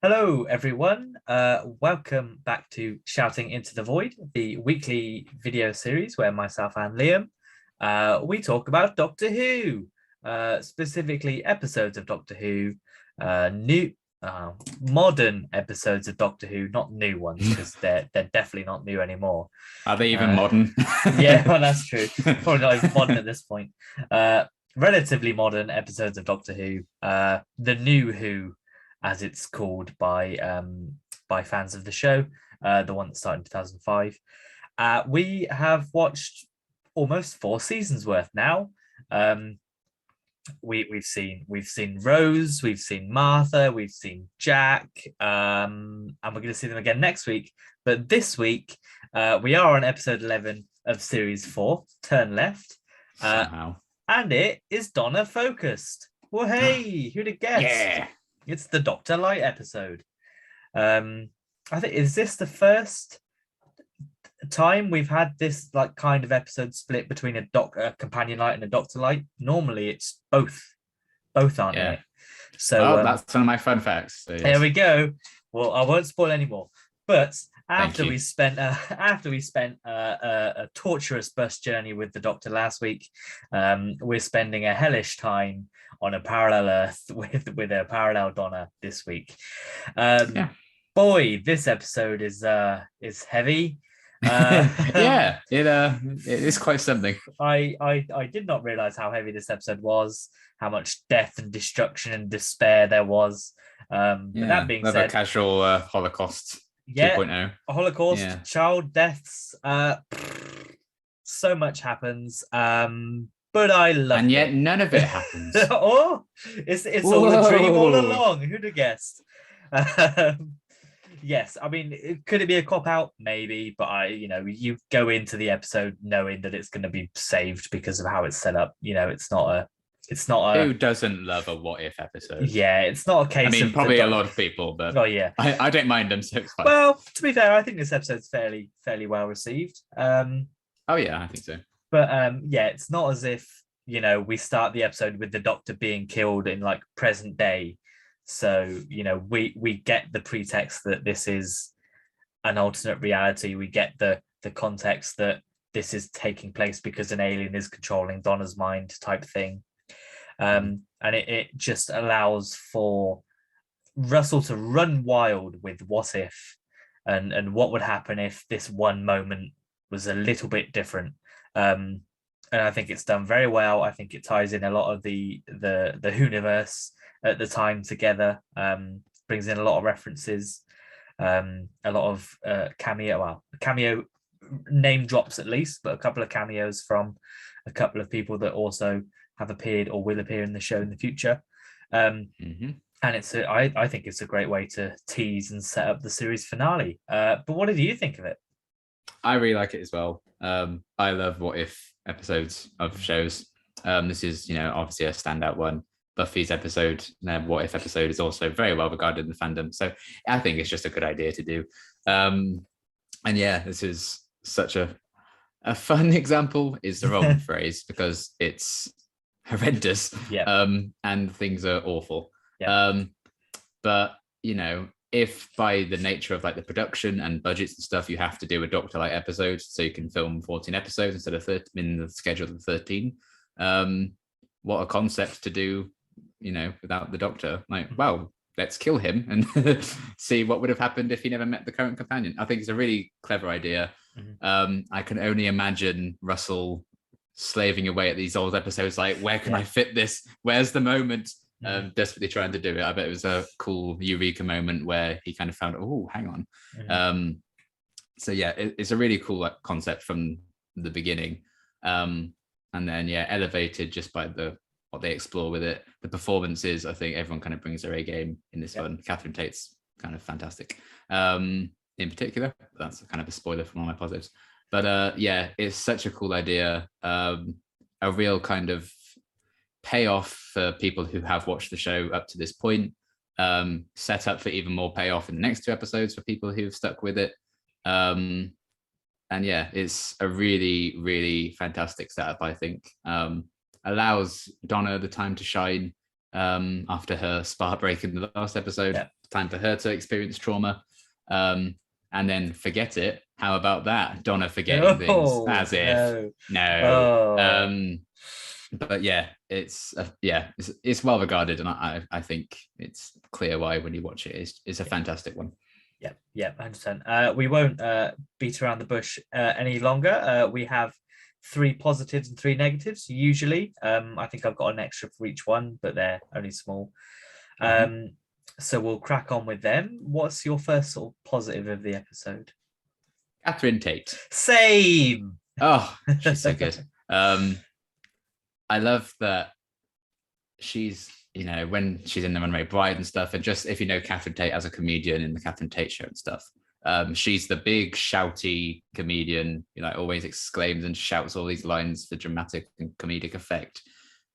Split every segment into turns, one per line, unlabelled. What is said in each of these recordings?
Hello, everyone. Welcome back to Shouting Into the Void, the weekly video series where myself and Liam we talk about Doctor Who, specifically episodes of Doctor Who, new modern episodes of Doctor Who, not new ones because they're definitely not new anymore.
Are they even modern?
Yeah, well, that's true. Probably not even modern at this point. Relatively modern episodes of Doctor Who, the new Who, as it's called by fans of the show, the one that started in 2005. We have watched almost 4 seasons worth now. We've seen Rose, we've seen Martha, we've seen Jack, and we're going to see them again next week. But this week, we are on episode 11 of series 4, Turn Left.
Somehow.
And it is Donna focused. Well, hey, who'd have guessed?
Yeah.
It's the Dr. Light episode. I think, is this the first time we've had this like kind of episode split between a companion light and a Dr. Light? Normally it's both aren't they? So
that's one of my fun facts. So yes.
There we go. Well, I won't spoil anymore. But after we spent a torturous bus journey with the Doctor last week, we're spending a hellish time on a parallel Earth with a parallel Donna this week. Boy, this episode is heavy.
Yeah, it is quite something.
I did not realize how heavy this episode was, how much death and destruction and despair there was. But that being said,
casual Holocaust. 2.0.
Holocaust, child deaths, so much happens. But I love it.
And yet none of it happens.
It's all a dream all along. Who'd have guessed? Yes, I mean, could it be a cop out? Maybe, but you go into the episode knowing that it's going to be saved because of how it's set up. It's not a.
Who doesn't love a what if episode?
Yeah, it's not a case.
I mean, probably a lot of people, but
yeah,
I don't mind them. So it's fine.
Well, to be fair, I think this episode's fairly well received.
Oh yeah, I think so.
But yeah, it's not as if we start the episode with the Doctor being killed in like present day. So we get the pretext that this is an alternate reality. We get the context that this is taking place because an alien is controlling Donna's mind, type thing. And it just allows for Russell to run wild with what if and what would happen if this one moment was a little bit different. And I think it's done very well. I think it ties in a lot of the Whoniverse at the time together, brings in a lot of references, a lot of cameo name drops at least, but a couple of cameos from a couple of people that also have appeared or will appear in the show in the future. And I think it's a great way to tease and set up the series finale. But what did you think of it?
I really like it as well. I love what if episodes of shows. This is, obviously a standout one. Buffy's episode, what if episode, is also very well regarded in the fandom. So I think it's just a good idea to do. And yeah, this is such a fun example is the wrong phrase because it's horrendous. And things are awful. But if by the nature of like the production and budgets and stuff, you have to do a Doctor Light episode so you can film 14 episodes instead of 13 in the schedule of 13. What a concept to do, without the Doctor. Like, well, let's kill him and see what would have happened if he never met the current companion. I think it's a really clever idea. I can only imagine Russell slaving away at these old episodes, like, where can I fit this? Where's the moment? Desperately trying to do it. I bet it was a cool eureka moment where he kind of found, oh, hang on. So yeah, it's a really cool concept from the beginning. And then elevated just by what they explore with it. The performances, I think everyone kind of brings their A game in this one. Catherine Tate's kind of fantastic. In particular, that's kind of a spoiler from all my positives. But it's such a cool idea. A real kind of payoff for people who have watched the show up to this point. Set up for even more payoff in the next 2 episodes for people who've stuck with it. And it's a really, really fantastic setup, I think. Allows Donna the time to shine after her spark break in the last episode. time for her to experience trauma. And then forget it. How about that? Donna forgetting things as if no.
Oh.
But yeah, it's well regarded, and I think it's clear why when you watch it. It's a fantastic one.
Yeah, 100%. We won't beat around the bush any longer. We have 3 positives and 3 negatives usually. I think I've got an extra for each one, but they're only small. So we'll crack on with them. What's your first sort of positive of the episode?
Catherine Tate.
Same.
Oh, she's so good. I love that she's, when she's in the Runaway Bride and stuff, and just if you know Catherine Tate as a comedian in the Catherine Tate Show and stuff, she's the big shouty comedian, always exclaims and shouts all these lines for dramatic and comedic effect.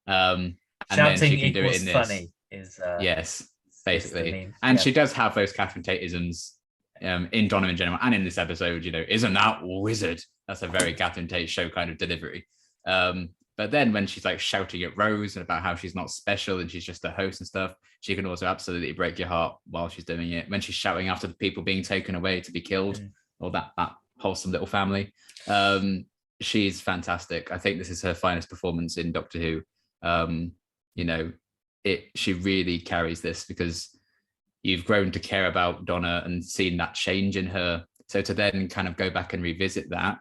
And
Shouting
then she can do it in this.
Funny is
yes, basically. And she does have those Catherine Tate-isms in Donna in general, and in this episode, isn't that wizard? That's a very Catherine Tate Show kind of delivery. But then when she's like shouting at Rose and about how she's not special and she's just a host and stuff, she can also absolutely break your heart while she's doing it. When she's shouting after the people being taken away to be killed, or that wholesome little family, she's fantastic. I think this is her finest performance in Doctor Who. She really carries this because you've grown to care about Donna and seen that change in her. So to then kind of go back and revisit that,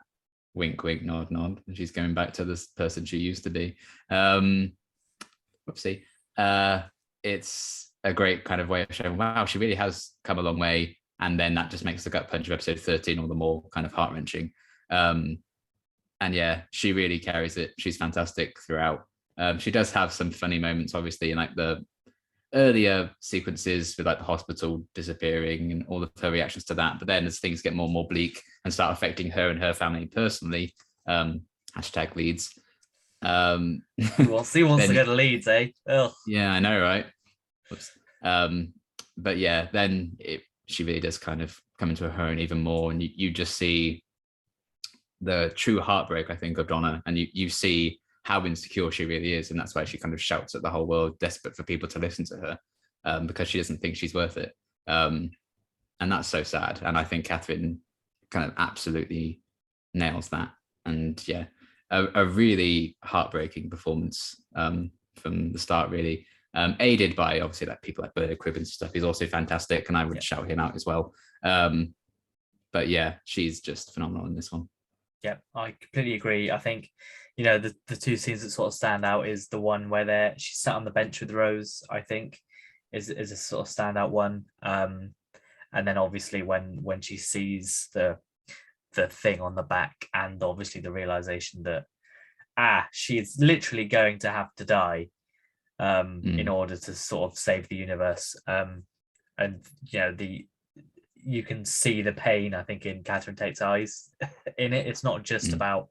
wink, wink, nod, nod, and she's going back to this person she used to be. Whoopsie. It's a great kind of way of showing, wow, she really has come a long way. And then that just makes the gut punch of episode 13 all the more kind of heart-wrenching. And yeah, she really carries it. She's fantastic throughout. She does have some funny moments, obviously, in like the earlier sequences with like the hospital disappearing and all of her reactions to that. But then as things get more and more bleak and start affecting her and her family personally, hashtag Leeds.
Who wants to go to Leeds, eh? Ugh.
Yeah, I know, right? Oops. But yeah, then she really does kind of come into her own even more, and you just see the true heartbreak, I think, of Donna, and you see how insecure she really is, and that's why she kind of shouts at the whole world, desperate for people to listen to her, because she doesn't think she's worth it, and that's so sad. And I think Catherine kind of absolutely nails that, and yeah, a really heartbreaking performance from the start, really, aided by obviously like people like Bernard Cribb and stuff. He's also fantastic, and I would shout him out as well. But yeah, she's just phenomenal in this one.
Yeah, I completely agree. I think, the 2 scenes that sort of stand out is the one where she's sat on the bench with Rose, I think, is a sort of standout one. And then obviously when she sees the thing on the back, and obviously the realization that she's literally going to have to die in order to sort of save the universe. And you can see the pain, I think, in Catherine Tate's eyes in it. It's not just about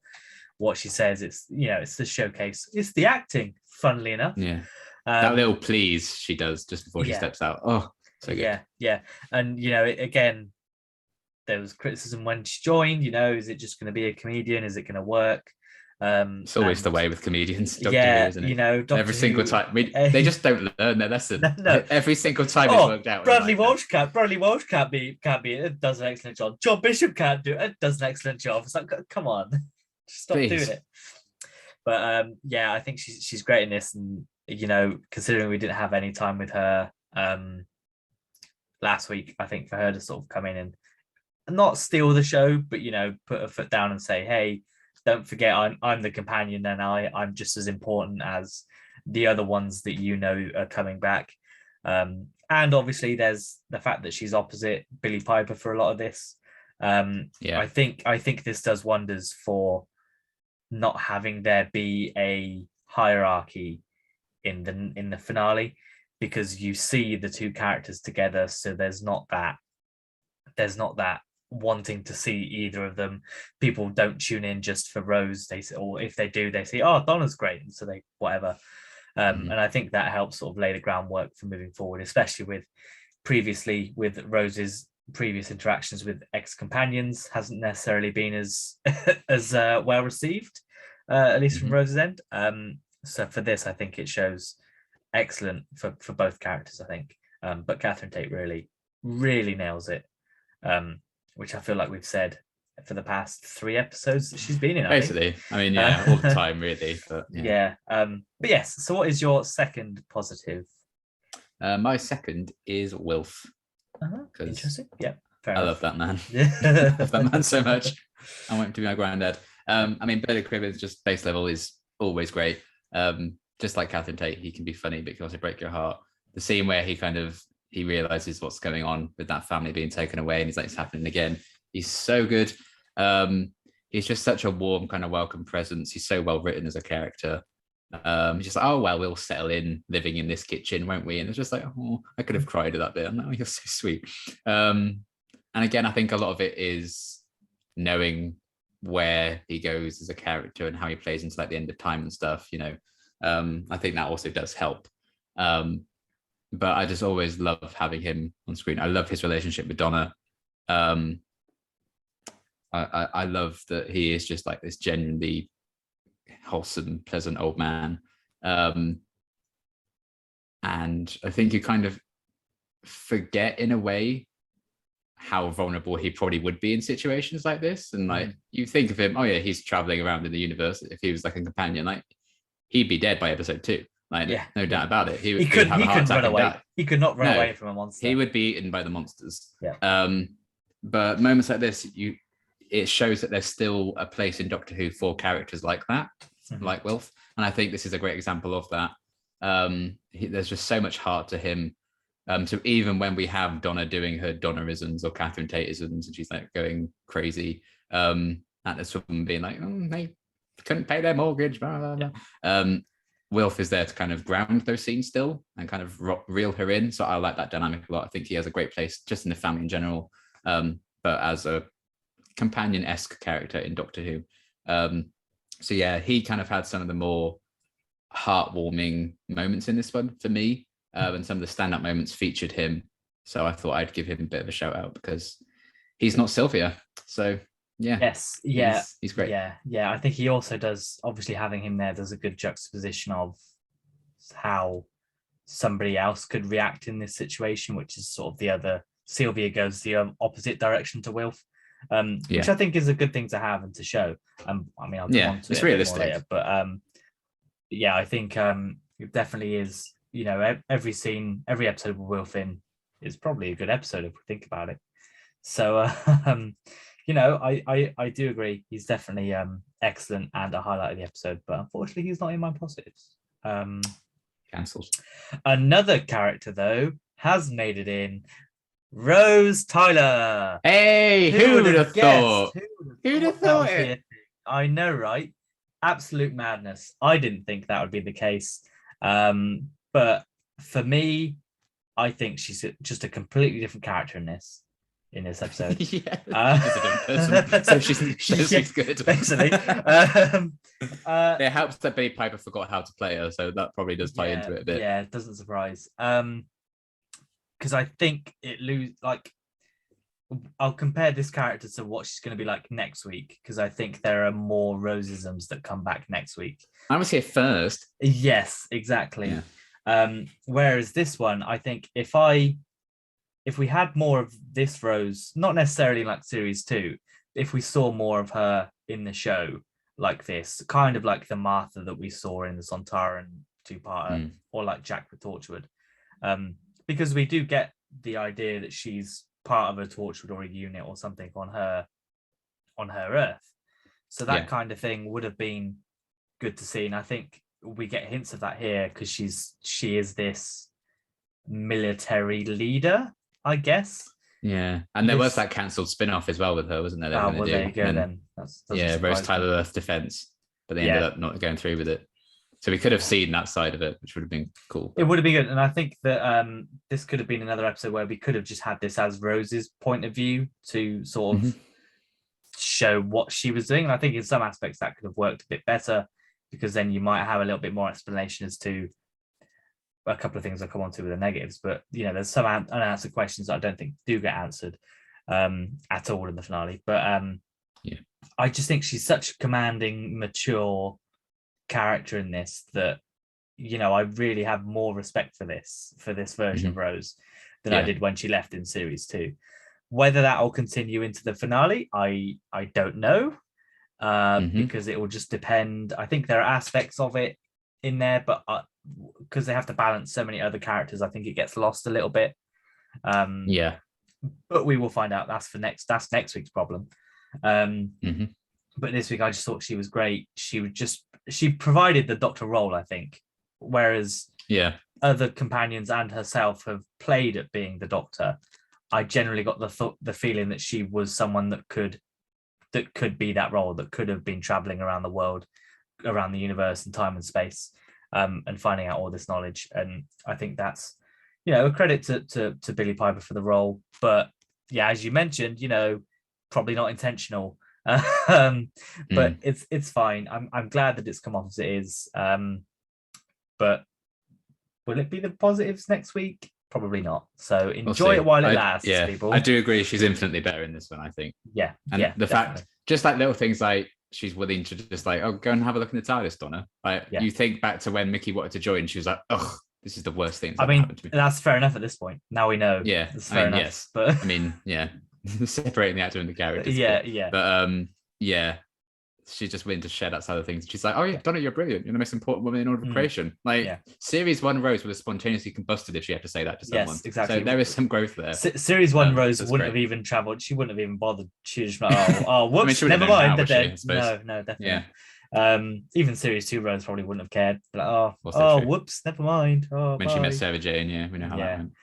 what she says. It's, it's the showcase. It's the acting, funnily enough.
Yeah. That little please she does just before she steps out. Oh, so good.
Yeah. And, again, there was criticism when she joined, is it just going to be a comedian? Is it going to work?
It's always the way with comedians, Doctor Who, isn't it?
Doctor
every single
Who,
time they just don't learn their lesson.
No.
Every single time it's worked out.
Bradley Walsh can't be it does an excellent job. John Bishop can't do it, does an excellent job. It's like, come on, stop doing it. But yeah, I think she's great in this, and considering we didn't have any time with her last week, I think for her to sort of come in and not steal the show, but put her foot down and say, hey, don't forget, I'm the companion, and I'm just as important as the other ones that are coming back. And obviously there's the fact that she's opposite Billie Piper for a lot of this. I think this does wonders for not having there be a hierarchy in the finale, because you see the 2 characters together, so there's not that wanting to see either of them. People don't tune in just for Rose, or if they do, they say, oh, Donna's great, and so they whatever. And I think that helps sort of lay the groundwork for moving forward, especially with Rose's previous interactions with ex-companions hasn't necessarily been as well received, at least from Rose's end. So for this, I think it shows excellent for both characters, I think. But Catherine Tate really, really nails it, which I feel like we've said for the past 3 episodes that she's been in. I think.
Basically, I mean, yeah, all the time, really. But yeah.
But yes. So, what is your second positive?
My second is Wilf.
Interesting. Yeah, fair
I
enough.
love that man.
Yeah.
I love that man so much. I want him to be my granddad. I mean, Bird Cribbins just base level is always great. Just like Catherine Tate, he can be funny, but he can also break your heart. The scene where he realizes what's going on with that family being taken away, and he's like, it's happening again. He's so good. He's just such a warm, kind of welcome presence. He's so well written as a character. He's just like, oh well, we'll settle in living in this kitchen, won't we? And it's just like, oh, I could have cried at that bit. I'm like, oh, you're so sweet. And again, I think a lot of it is knowing where he goes as a character and how he plays into like the end of time and stuff, you know. I think that also does help. But I just always love having him on screen. I love his relationship with Donna. I love that he is just like this genuinely wholesome, pleasant old man. And I think you kind of forget in a way how vulnerable he probably would be in situations like this. And like you think of him, oh yeah, he's traveling around in the universe. If he was like a companion, like he'd be dead by episode 2. Like no doubt about it. He could have a heart attack
run away.
Die.
He could not run away from a monster.
He would be eaten by the monsters.
Yeah.
But moments like this, it shows that there's still a place in Doctor Who for characters like that, like Wilf. And I think this is a great example of that. There's just so much heart to him. So even when we have Donna doing her Donnaisms or Catherine Tateisms, and she's like going crazy, at this woman being like, oh, they couldn't pay their mortgage, blah, blah, blah.
Yeah.
Wilf is there to kind of ground those scenes still and kind of reel her in. So I like that dynamic a lot. I think he has a great place just in the family in general, but as a companion-esque character in Doctor Who. So yeah, he kind of had some of the more heartwarming moments in this one for me, and some of the stand-up moments featured him. So I thought I'd give him a bit of a shout out because he's not Sylvia. So yeah.
Yes. Yeah.
He's great.
Yeah. I think he also does, obviously having him there, there's a good juxtaposition of how somebody else could react in this situation, which is sort of the other. Sylvia goes the opposite direction to Wilf, which I think is a good thing to have and to show. I mean, I'll come on to
it's
it
realistic
later, but I think it definitely is. You know, every scene, every episode with Wilf in is probably a good episode if we think about it. So, I do agree. He's definitely excellent and a highlight of the episode, but unfortunately, he's not in my positives.
Cancelled.
Another character though has made it in. Rose Tyler.
Hey, who would have thought? Who'd have thought it?
I know, right? Absolute madness. I didn't think that would be the case. But for me, I think she's just a completely different character in this episode. So she's good. Basically.
It helps that Billy Piper forgot how to play her, so that probably does tie into it a bit.
Yeah, it doesn't surprise. Because I think I'll compare this character to what she's going to be like next week, because I think there are more Roseisms that come back next week.
I was here first.
Yes, exactly.
Yeah.
Whereas this one, I think if we had more of this Rose, not necessarily like series 2, if we saw more of her in the show like this, kind of like the Martha that we saw in the Sontaran 2-parter, or like Jack the Torchwood, because we do get the idea that she's part of a Torchwood or a unit or something on her Earth. So that kind of thing would have been good to see. And I think we get hints of that here because she is this military leader, I guess.
Yeah, and there was that cancelled spin-off as well with her, wasn't there?
There you go then.
Rose Tyler Earth Defense, but they ended up not going through with it. So we could have seen that side of it, which would have been cool.
It would have been good. And I think that this could have been another episode where we could have just had this as Rose's point of view to sort of show what she was doing. And I think in some aspects that could have worked a bit better, because then you might have a little bit more explanation as to a couple of things I'll come on to with the negatives. But, there's some unanswered questions that I don't think do get answered at all in the finale. But I just think she's such a commanding, mature character in this that I really have more respect for this version of Rose than I did when she left in series 2. Whether that will continue into the finale, I don't know, because it will just depend. I think there are aspects of it in there, but because they have to balance so many other characters, I think it gets lost a little bit. But we will find out. That's next week's problem. But this week I just thought she was great. She provided the Doctor role, I think, whereas other companions and herself have played at being the Doctor. I generally got the feeling that she was someone that could be that role, that could have been traveling around the world, around the universe and time and space, and finding out all this knowledge. And I think that's, a credit to Billie Piper for the role. But yeah, as you mentioned, probably not intentional. But it's fine. I'm glad that it's come off as it is. But will it be the positives next week? Probably not. So enjoy it while it lasts, people.
I do agree. She's infinitely better in this one, I think.
Yeah.
And the fact, just like little things like she's willing to just like, oh, go and have a look in the TARDIS, Donna. You think back to when Mickey wanted to join, she was like, oh, this is the worst thing that's happened to me.
That's fair enough at this point. Now we know.
Yeah.
That's fair enough.
Yes.
But
separating the actor and the character.
Yeah.
But she's just willing to share that side of things. She's like, oh yeah, Donna, you're brilliant. You're the most important woman in all of creation. Series 1 Rose would have spontaneously combusted if she had to say that to someone.
Yes, exactly.
So there is some growth there.
Series 1 Rose wouldn't have even traveled. She wouldn't have even bothered. She was like, whoops, never mind. No, definitely. Yeah. Even Series 2 Rose probably wouldn't have cared. Like, whoops, never mind.
When she met Sarah Jane, we know how that went.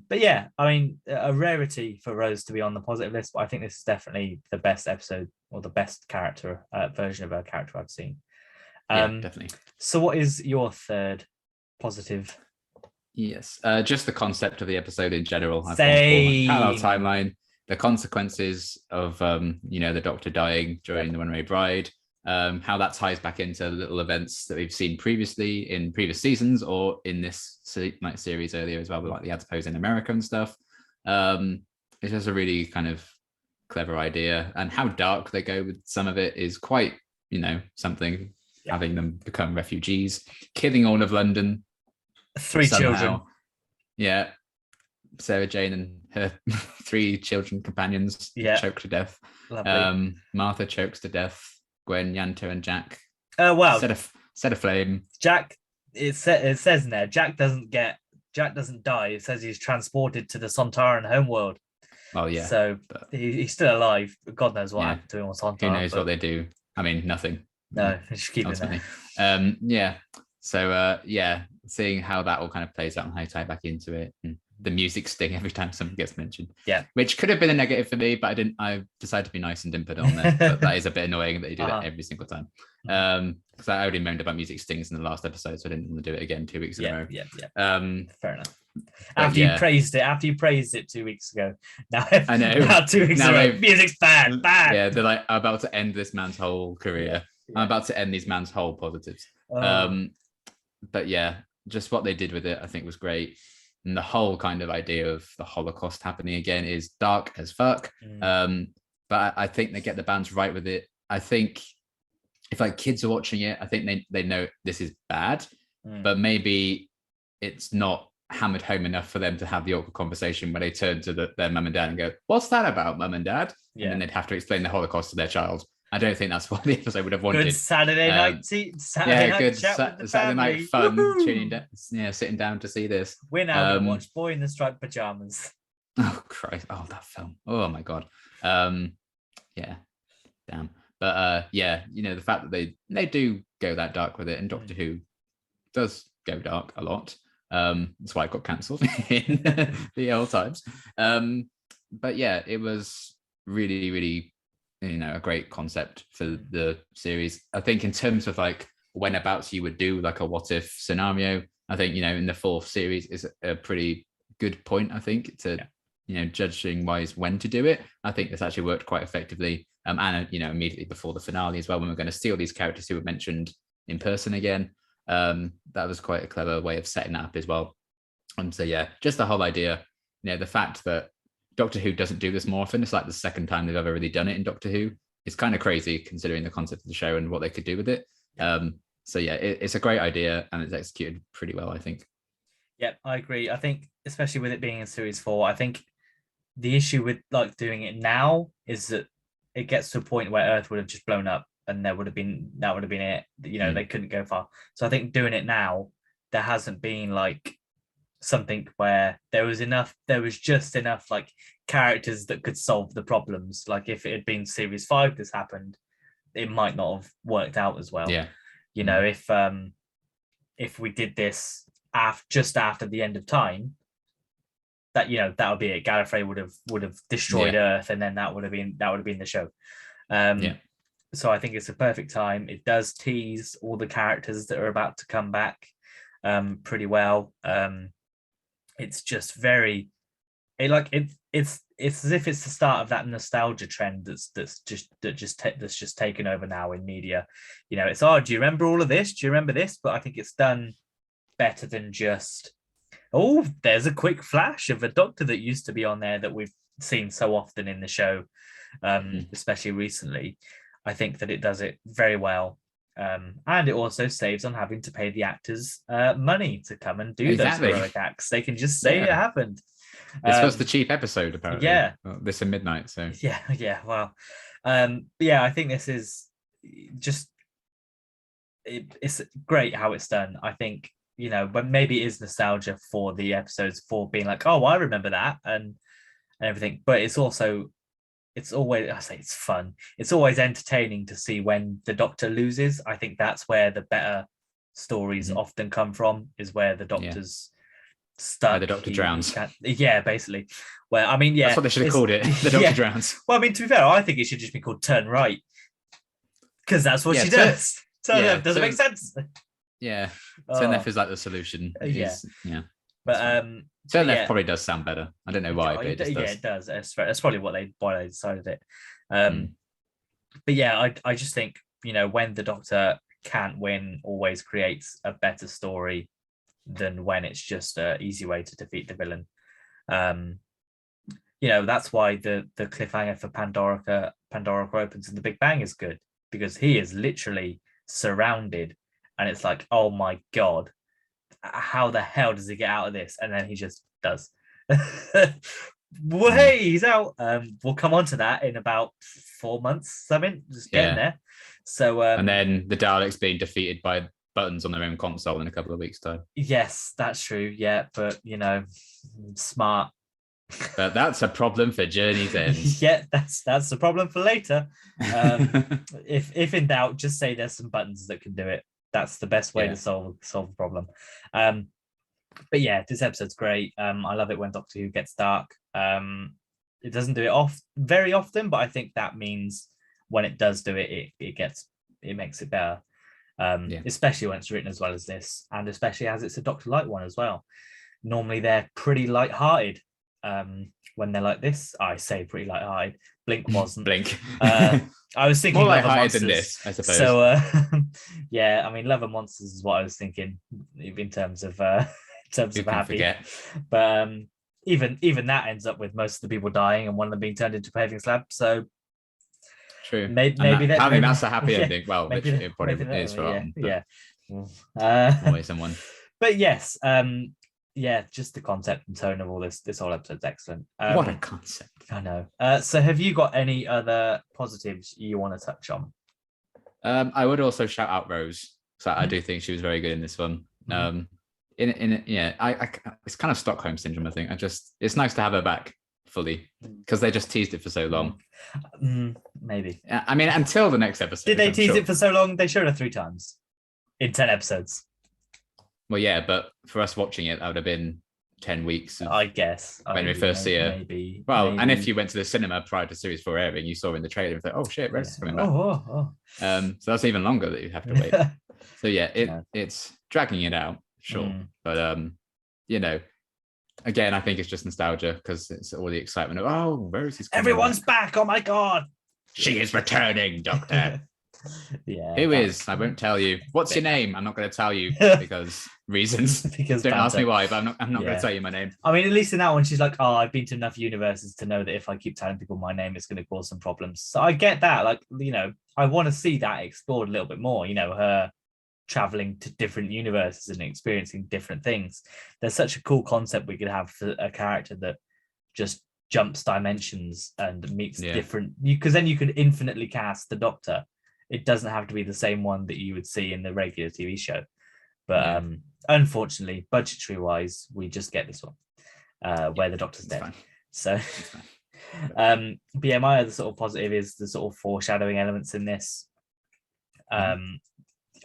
But yeah, I mean, a rarity for Rose to be on the positive list, but I think this is definitely the best episode or the best character version of her character I've seen.
Definitely.
So what is your third positive?
Yes, just the concept of the episode in general.
Same.
Parallel timeline, the consequences of the Doctor dying during the Runaway Bride, how that ties back into little events that we've seen previously in previous seasons or in this series earlier as well, with like the adipose in America and stuff. It's just a really kind of clever idea, and how dark they go with some of it is quite, something. Having them become refugees, killing all of London,
3 children.
Yeah, Sarah Jane and her 3 children companions choked to death.
Lovely.
Martha chokes to death. Gwen, Yanto, and Jack.
Oh wow!
Set a flame.
Jack. It says in there, Jack doesn't die. It says he's transported to the Sontaran homeworld.
Well, yeah.
So he's still alive. God knows what happened to him on Sontaran.
Who knows what they do? I mean, nothing.
No, just keep it there.
Yeah. So seeing how that all kind of plays out and how you tie it back into it, and the music sting every time something gets mentioned.
Yeah.
Which could have been a negative for me, but I decided to be nice and didn't put it on there. But that is a bit annoying that you do that every single time. Because I already moaned about music stings in the last episode, so I didn't want to do it again 2 weeks in a row.
Yeah.
Fair
enough. After you praised it 2 weeks ago. Now
I know.
Now 2 weeks ago, music's bad.
Yeah, they're like, I'm about to end this man's whole career. I'm about to end these man's whole positives. But yeah, just what they did with it, I think was great. And the whole kind of idea of the Holocaust happening again is dark as fuck. But I think they get the balance right with it. I think if like kids are watching it, I think they know this is bad, but maybe it's not hammered home enough for them to have the awkward conversation where they turn to their mum and dad and go, what's that about, mum and dad? And then they'd have to explain the Holocaust to their child. I don't think that's what the episode would have wanted.
Good Saturday night chat with the
Saturday
family.
night fun, tuning down, sitting down to see this.
We're now going to watch Boy in the Striped Pajamas.
Oh Christ! Oh, that film! Oh my God! Yeah, damn. But the fact that they do go that dark with it, and Doctor Who does go dark a lot. That's why it got cancelled in the old times. But yeah, it was really, really, a great concept for the series. I think in terms of like whenabouts you would do like a what if scenario, I think in the 4th series is a pretty good point. I think to judging wise when to do it. I think this actually worked quite effectively. And immediately before the finale as well, when we're going to steal these characters who were mentioned in person again. That was quite a clever way of setting that up as well. And so yeah, just the whole idea, the fact that Doctor Who doesn't do this more often, it's like the second time they've ever really done it in Doctor Who. It's kind of crazy considering the concept of the show and what they could do with it. So yeah, it's a great idea and it's executed pretty well, I think.
Yep, I agree. I think especially with it being in series 4, I think the issue with like doing it now is that it gets to a point where Earth would have just blown up and that would have been it. They couldn't go far. So I think doing it now, there hasn't been like something where there was just enough like characters that could solve the problems. Like if it had been series 5 this happened, it might not have worked out as well.
Yeah.
If we did this just after the end of time, that that would be it. Gallifrey would have destroyed Earth, and then that would have been the show. So I think it's a perfect time. It does tease all the characters that are about to come back pretty well. It's just very it's as if it's the start of that nostalgia trend that's just taken over now in media. It's do you remember all of this? Do you remember this? But I think it's done better than just there's a quick flash of a Doctor that used to be on there that we've seen so often in the show, especially recently. I think that it does it very well. And it also saves on having to pay the actors money to come and do those heroic acts. They can just say it happened.
This was the cheap episode, apparently.
Yeah.
Well, this is midnight, so.
Yeah. Well, I think this is just it's great how it's done. I think but maybe it is nostalgia for the episodes for being like, oh, I remember that and everything. But it's always, I say it's fun. It's always entertaining to see when the Doctor loses. I think that's where the better stories often come from, is where the Doctor's stuck.
Where the Doctor drowns.
Yeah, basically. Well,
That's what they should have called it. The Doctor drowns.
Well, to be fair, I think it should just be called Turn Right. Because that's what she does. Turn left doesn't make sense.
Yeah. Turn left is like the solution. Yeah.
But
Turn left probably does sound better. I don't know why, but it just does.
It does. That's probably why they decided it. But yeah, I just think when the Doctor can't win, always creates a better story than when it's just an easy way to defeat the villain. That's why the cliffhanger for Pandorica opens in the Big Bang is good, because he is literally surrounded, and it's like, oh my god, how the hell does he get out of this? And then he just does. Well, hey, he's out. We'll come on to that in about 4 months, something, just getting there. So
and then the Daleks being defeated by buttons on their own console in a couple of weeks' time.
Yes, that's true. Yeah, but smart.
But that's a problem for Journey's End.
Yeah, that's the problem for later. If in doubt, just say there's some buttons that can do it. That's the best way to solve the problem. But yeah, this episode's great. I love it when Doctor Who gets dark. It doesn't do it very often, but I think that means when it does do it, it makes it better. Especially when it's written as well as this, and especially as it's a Doctor Light one as well. Normally they're pretty light-hearted. When they're like this, I say pretty light-hearted. Blink wasn't.
Blink.
I was thinking
more light-hearted than this, I suppose.
So Love and Monsters is what I was thinking in terms of happy.
Forget.
But even that ends up with most of the people dying and one of them being turned into a paving slab. So
true.
Maybe
that's a happy ending. Well, it probably is for Arden.
Yeah.
Always someone.
But yes, just the concept and tone of all this whole episode's excellent.
What a concept.
I know. So have you got any other positives you want to touch on?
I would also shout out Rose. So I do think she was very good in this one. It's kind of Stockholm syndrome, I think. It's nice to have her back fully, because they just teased it for so long.
Maybe.
Until the next episode.
Did they tease it for so long? They showed her 3 times in 10 episodes.
Well, yeah, but for us watching it, that would have been 10 weeks.
I guess.
When we first see her.
Maybe.
And if you went to the cinema prior to Series 4 airing, you saw in the trailer, and thought, oh shit, Rose is coming back. So that's even longer that you have to wait. So it's dragging it out, sure. But, again, I think it's just nostalgia, because it's all the excitement of, oh, Rose is coming
Everyone's back. Oh my God.
She is returning, Doctor.
Yeah.
Who is? I won't tell you. What's your name? I'm not going to tell you because reasons. Don't ask me why, but I'm not going to tell you my name.
At least in that one, she's like, I've been to enough universes to know that if I keep telling people my name, it's going to cause some problems. So I get that. I want to see that explored a little bit more. Her traveling to different universes and experiencing different things. There's such a cool concept we could have for a character that just jumps dimensions and meets different, because then you could infinitely cast the Doctor. It doesn't have to be the same one that you would see in the regular TV show. But unfortunately, budgetary wise, we just get this one where the Doctor's dead. Fine. So but yeah, my other sort of positive is the sort of foreshadowing elements in this.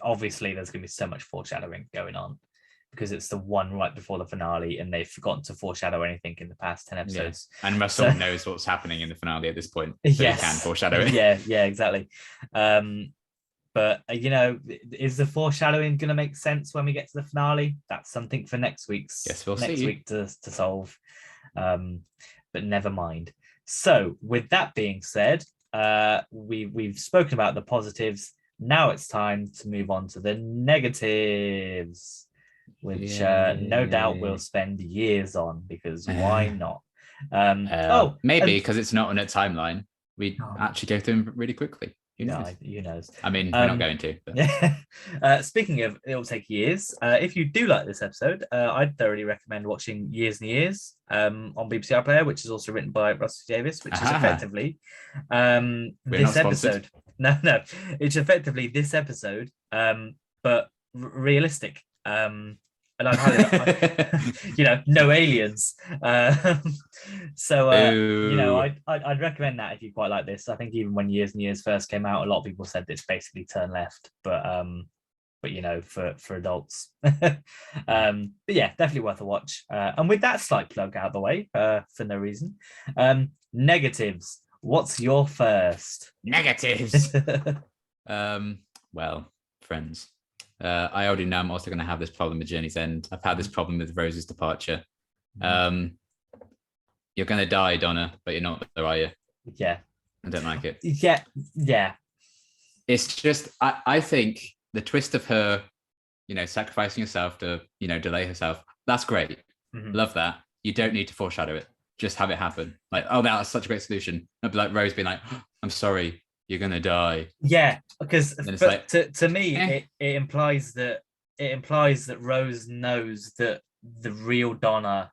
Obviously there's going to be so much foreshadowing going on because it's the one right before the finale and they've forgotten to foreshadow anything in the past 10 episodes.
And Russell knows what's happening in the finale at this point, so he can foreshadow it.
Yeah, exactly. But is the foreshadowing going to make sense when we get to the finale? That's something for next week to solve. But never mind. So with that being said, we've spoken about the positives. Now it's time to move on to the negatives, which no doubt we'll spend years on, because why not?
Maybe because it's not on a timeline. We actually go through them really quickly. Who knows? I mean, we're not going to.
But. Speaking of, it'll take years. If you do like this episode, I'd thoroughly recommend watching Years and Years on BBC iPlayer, which is also written by Russell Davies, which is effectively this episode. No, it's effectively this episode, but realistic. And I'd highly, no aliens. So I'd recommend that if you quite like this. I think even when Years and Years first came out, a lot of people said it's basically turn left, but for adults. But yeah, definitely worth a watch. And with that slight plug out of the way, for no reason, negatives. What's your first?
Negatives. Well, friends. I already know I'm also going to have this problem with Journey's End. I've had this problem with Rose's departure. You're going to die, Donna, but you're not there, are you?
Yeah.
I don't like it.
Yeah.
It's just, I think the twist of her, sacrificing herself to, delay herself, that's great. Mm-hmm. Love that. You don't need to foreshadow it. Just have it happen. Like, oh, that's such a great solution. It'd be like Rose being like, oh, I'm sorry, you're going to die.
Yeah, because to me, it implies that Rose knows that the real Donna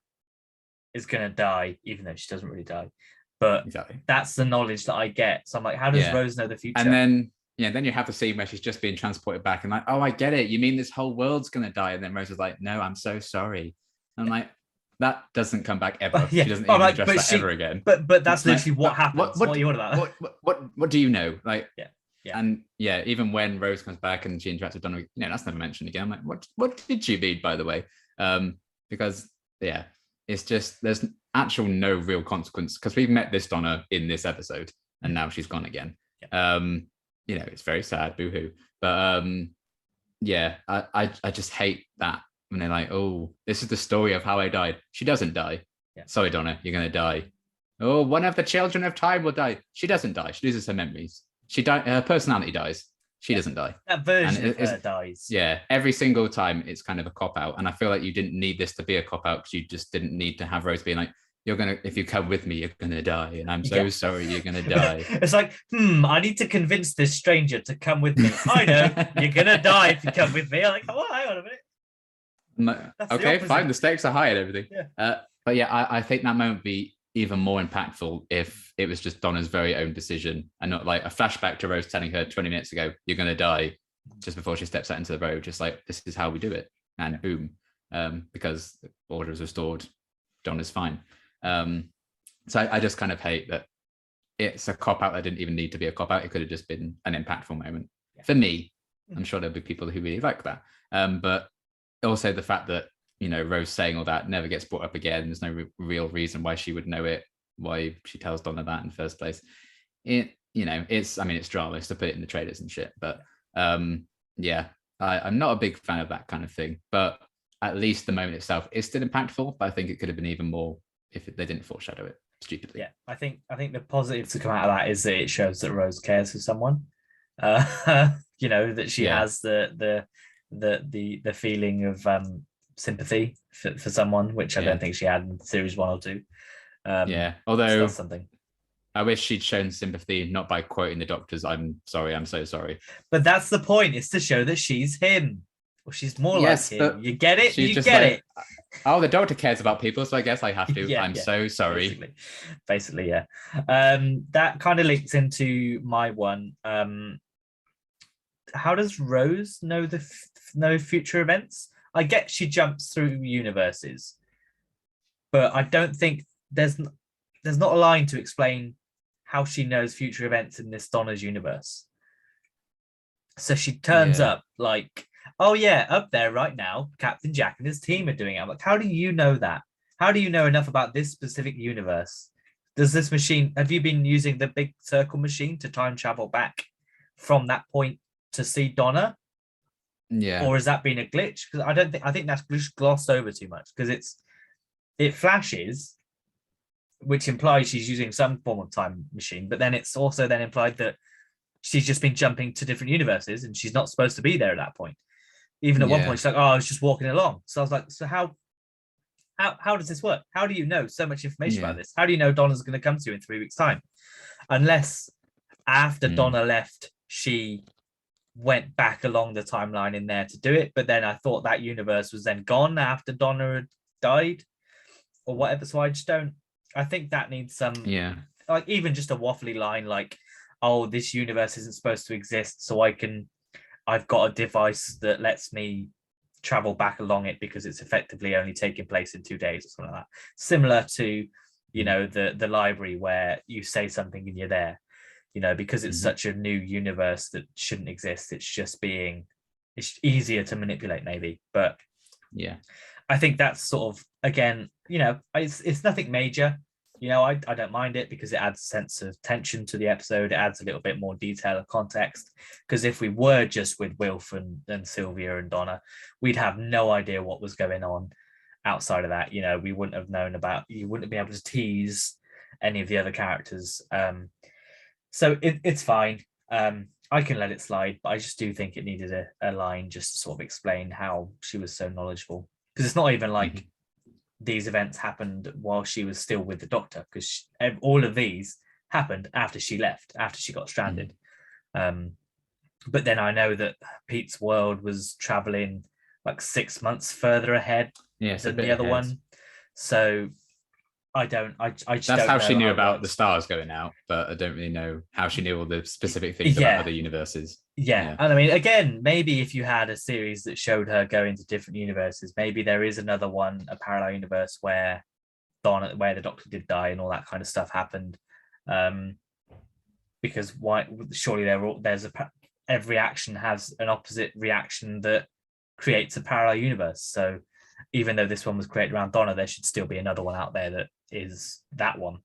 is going to die, even though she doesn't really die. But that's the knowledge that I get. So I'm like, how does Rose know the future?
And then you have the scene where she's just being transported back and like, oh, I get it. You mean this whole world's going to die? And then Rose is like, no, I'm so sorry. And I'm like, that doesn't come back ever. She doesn't even address that ever again.
But that's literally what happens. What are you on about?
What do you know? Like,
yeah.
And even when Rose comes back and she interacts with Donna, that's never mentioned again. I'm like, what did you mean, by the way? Because it's just there's actual no real consequence because we've met this Donna in this episode and now she's gone again. Yeah. It's very sad, boo-hoo. But I just hate that. When they're like, oh, this is the story of how I died. She doesn't die. Yeah. Sorry, Donna, you're going to die. Oh, one of the children of time will die. She doesn't die. She loses her memories. Her personality dies. She doesn't die.
That version of her dies.
Yeah, every single time it's kind of a cop-out. And I feel like you didn't need this to be a cop-out because you just didn't need to have Rose being like, if you come with me, you're going to die. And I'm so sorry you're going to die.
It's like, I need to convince this stranger to come with me. I know, you're going to die if you come with me. I'm like, oh, hang on a minute.
Okay, fine. The stakes are high and everything. Yeah. But I think that moment would be even more impactful if it was just Donna's very own decision and not like a flashback to Rose telling her 20 minutes ago, you're going to die just before she steps out into the road. Just like, this is how we do it. And boom. Because the order is restored. Donna's fine. So I just kind of hate that it's a cop-out that didn't even need to be a cop-out. It could have just been an impactful moment. For me. I'm sure there'll be people who really like that. But also the fact that Rose saying all that never gets brought up again. There's no real reason why she would know it, why she tells Donna that in the first place. It's drama, it's to put it in the trailers and shit. But I'm not a big fan of that kind of thing. But at least the moment itself is still impactful. But I think it could have been even more if they didn't foreshadow it stupidly.
Yeah, I think the positive to come out of that is that it shows that Rose cares for someone. That she has the feeling of sympathy for someone, which I don't think she had in series 1 or 2.
Although
so something
I wish she'd shown sympathy, not by quoting the doctors, "I'm sorry, I'm so sorry."
But that's the point. It's to show that she's him. Or she's more like
Yes,
him.
but
You get it?
she's
You
just
get
like,
it.
oh, the doctor cares about people, so I guess I have to.
Yeah,
I'm
yeah.
so sorry.
Basically, yeah. That kind of links into my one. How does Rose know future events? I get she jumps through universes, but I don't think there's not a line to explain how she knows future events in this Donna's universe. So she turns
Yeah,
up like, oh yeah, up there right now, Captain Jack and his team are doing it. I'm like, how do you know that? How do you know enough about this specific universe? Does this machine, have you been using the big circle machine to time travel back from that point to see Donna?
yeah,
Or has that been a glitch? Because I think that's glossed over too much because it flashes, which implies she's using some form of time machine, but then it's also then implied that she's just been jumping to different universes and she's not supposed to be there at that point. Even at one
yeah,
point, she's like, "Oh, I was just walking along." So I was like, "So how does this work? How do you know so much information
yeah.
about this? How do you know Donna's going to come to you in 3 weeks' time? Unless after
Mm.
Donna left, she went back along the timeline in there to do it. But then I thought that universe was then gone after Donna had died or whatever. So I just don't. I think that needs some,
Yeah,
like, even just a waffly line like, "Oh, this universe isn't supposed to exist, so I've got a device that lets me travel back along it because it's effectively only taking place in 2 days," or something like that. Similar to, the library where you say something and you're there, because it's
mm-hmm.
such a new universe that shouldn't exist. It's easier to manipulate maybe, but
Yeah,
I think that's sort of, again, it's nothing major. I don't mind it because it adds a sense of tension to the episode. It adds a little bit more detail and context. Because if we were just with Wilf and Sylvia and Donna, we'd have no idea what was going on outside of that. We wouldn't have known about, you wouldn't be able to tease any of the other characters. So it's fine. I can let it slide, but I just do think it needed a line just to sort of explain how she was so knowledgeable. Because it's not even like
mm-hmm.
these events happened while she was still with the doctor, because all of these happened after she left, after she got stranded. But then I know that Pete's world was traveling like 6 months further ahead
Yeah. It's a
than the
bit
other
ahead.
one. So I just
That's
don't
how she
know
knew
how it
about the
works.
stars going out, but I don't really know how she knew all the specific things about
Yeah,
other universes.
yeah.
Yeah.
And I mean, again, maybe if you had a series that showed her going to different universes, maybe there is another one, a parallel universe where where the doctor did die and all that kind of stuff happened. Because why? Surely every action has an opposite reaction that creates a parallel universe. So even though this one was created around Donna, there should still be another one out there that is that one.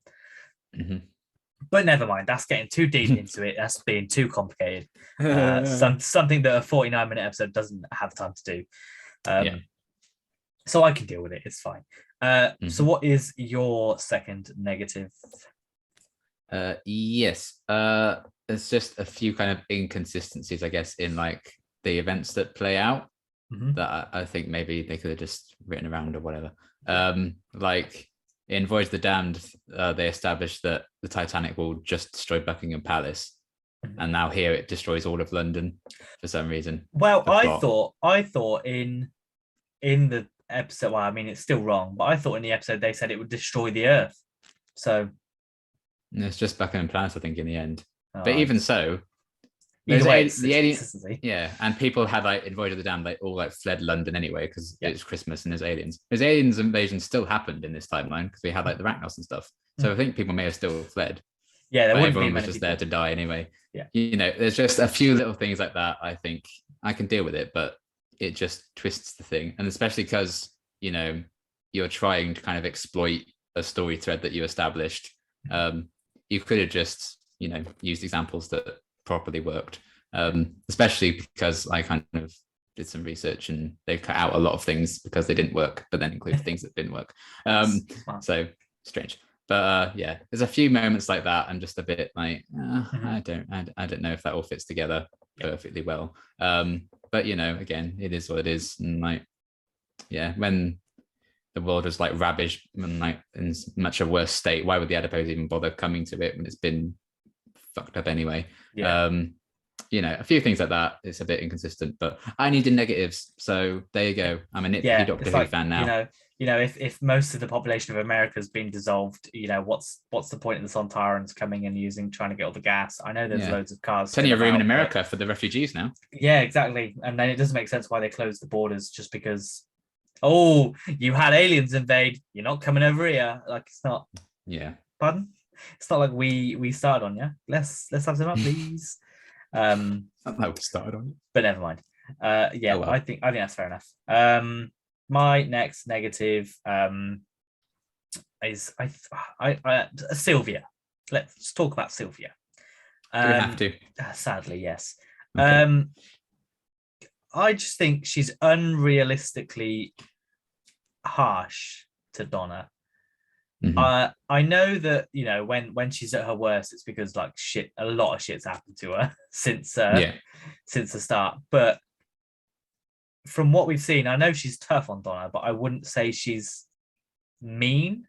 Mm-hmm.
But never mind. That's getting too deep into it. That's being too complicated. Something that a 49-minute episode doesn't have time to do.
Yeah.
So I can deal with it. It's fine. So
Mm-hmm.
what is your second negative?
Yes. There's just a few kind of inconsistencies, I guess, in like the events that play out
Mhm.
that I think maybe they could have just written around or whatever. Like in Voyage of the Damned, they established that the Titanic will just destroy Buckingham Palace, and now here it destroys all of London for some reason.
Well,
For plot.
I thought in the episode. Well, I mean, it's still wrong, but I thought in the episode they said it would destroy the Earth. So
And it's just Buckingham Palace, I think, in the end. But
uh,
even so,
either way,
the
it's
alien,
consistency.
yeah, and people had like in Voyage of the Damned, like all like fled London anyway because
Yeah.
it's Christmas and there's aliens. There's aliens invasion still happened in this timeline because we had like the Rachnos and stuff. So I think people may have still fled,
Yeah, there
but
wouldn't be
everyone was
many
just there
people.
to die anyway.
Yeah.
There's just a few little things like that. I think I can deal with it, but it just twists the thing, and especially because you're trying to kind of exploit a story thread that you established. You could have just used examples that properly worked. Especially because I kind of did some research and they've cut out a lot of things because they didn't work, but then included things that didn't work. So strange. But yeah, there's a few moments like that and just a bit like I don't know if that all fits together perfectly well. But again, it is what it is. And like, yeah, when the world was like ravaged and like in much a worse state, why would the adipose even bother coming to it when it's been fucked up anyway?
Yeah.
A few things like that. It's a bit inconsistent, but I needed negatives, so there you go. I'm a nitpicky Doctor Who fan now.
If most of the population of America has been dissolved, what's the point of the Sontarans coming and trying to get all the gas? I know there's loads of cars.
Plenty of room in America for the refugees now.
Yeah, exactly. And then it doesn't make sense why they closed the borders just because. Oh, you had aliens invade. You're not coming over here. Like it's not.
Yeah.
Pardon? It's not like we started on you. Let's have some up, please.
That we started on.
But never mind. Well. I think that's fair enough. My next negative is Sylvia. Let's talk about Sylvia.
Do we have to?
Sadly, yes.
Okay.
I just think she's unrealistically harsh to Donna.
Mm-hmm.
I know that when she's at her worst, it's because like a lot of shit's happened to her since the start. But from what we've seen, I know she's tough on Donna, but I wouldn't say she's mean.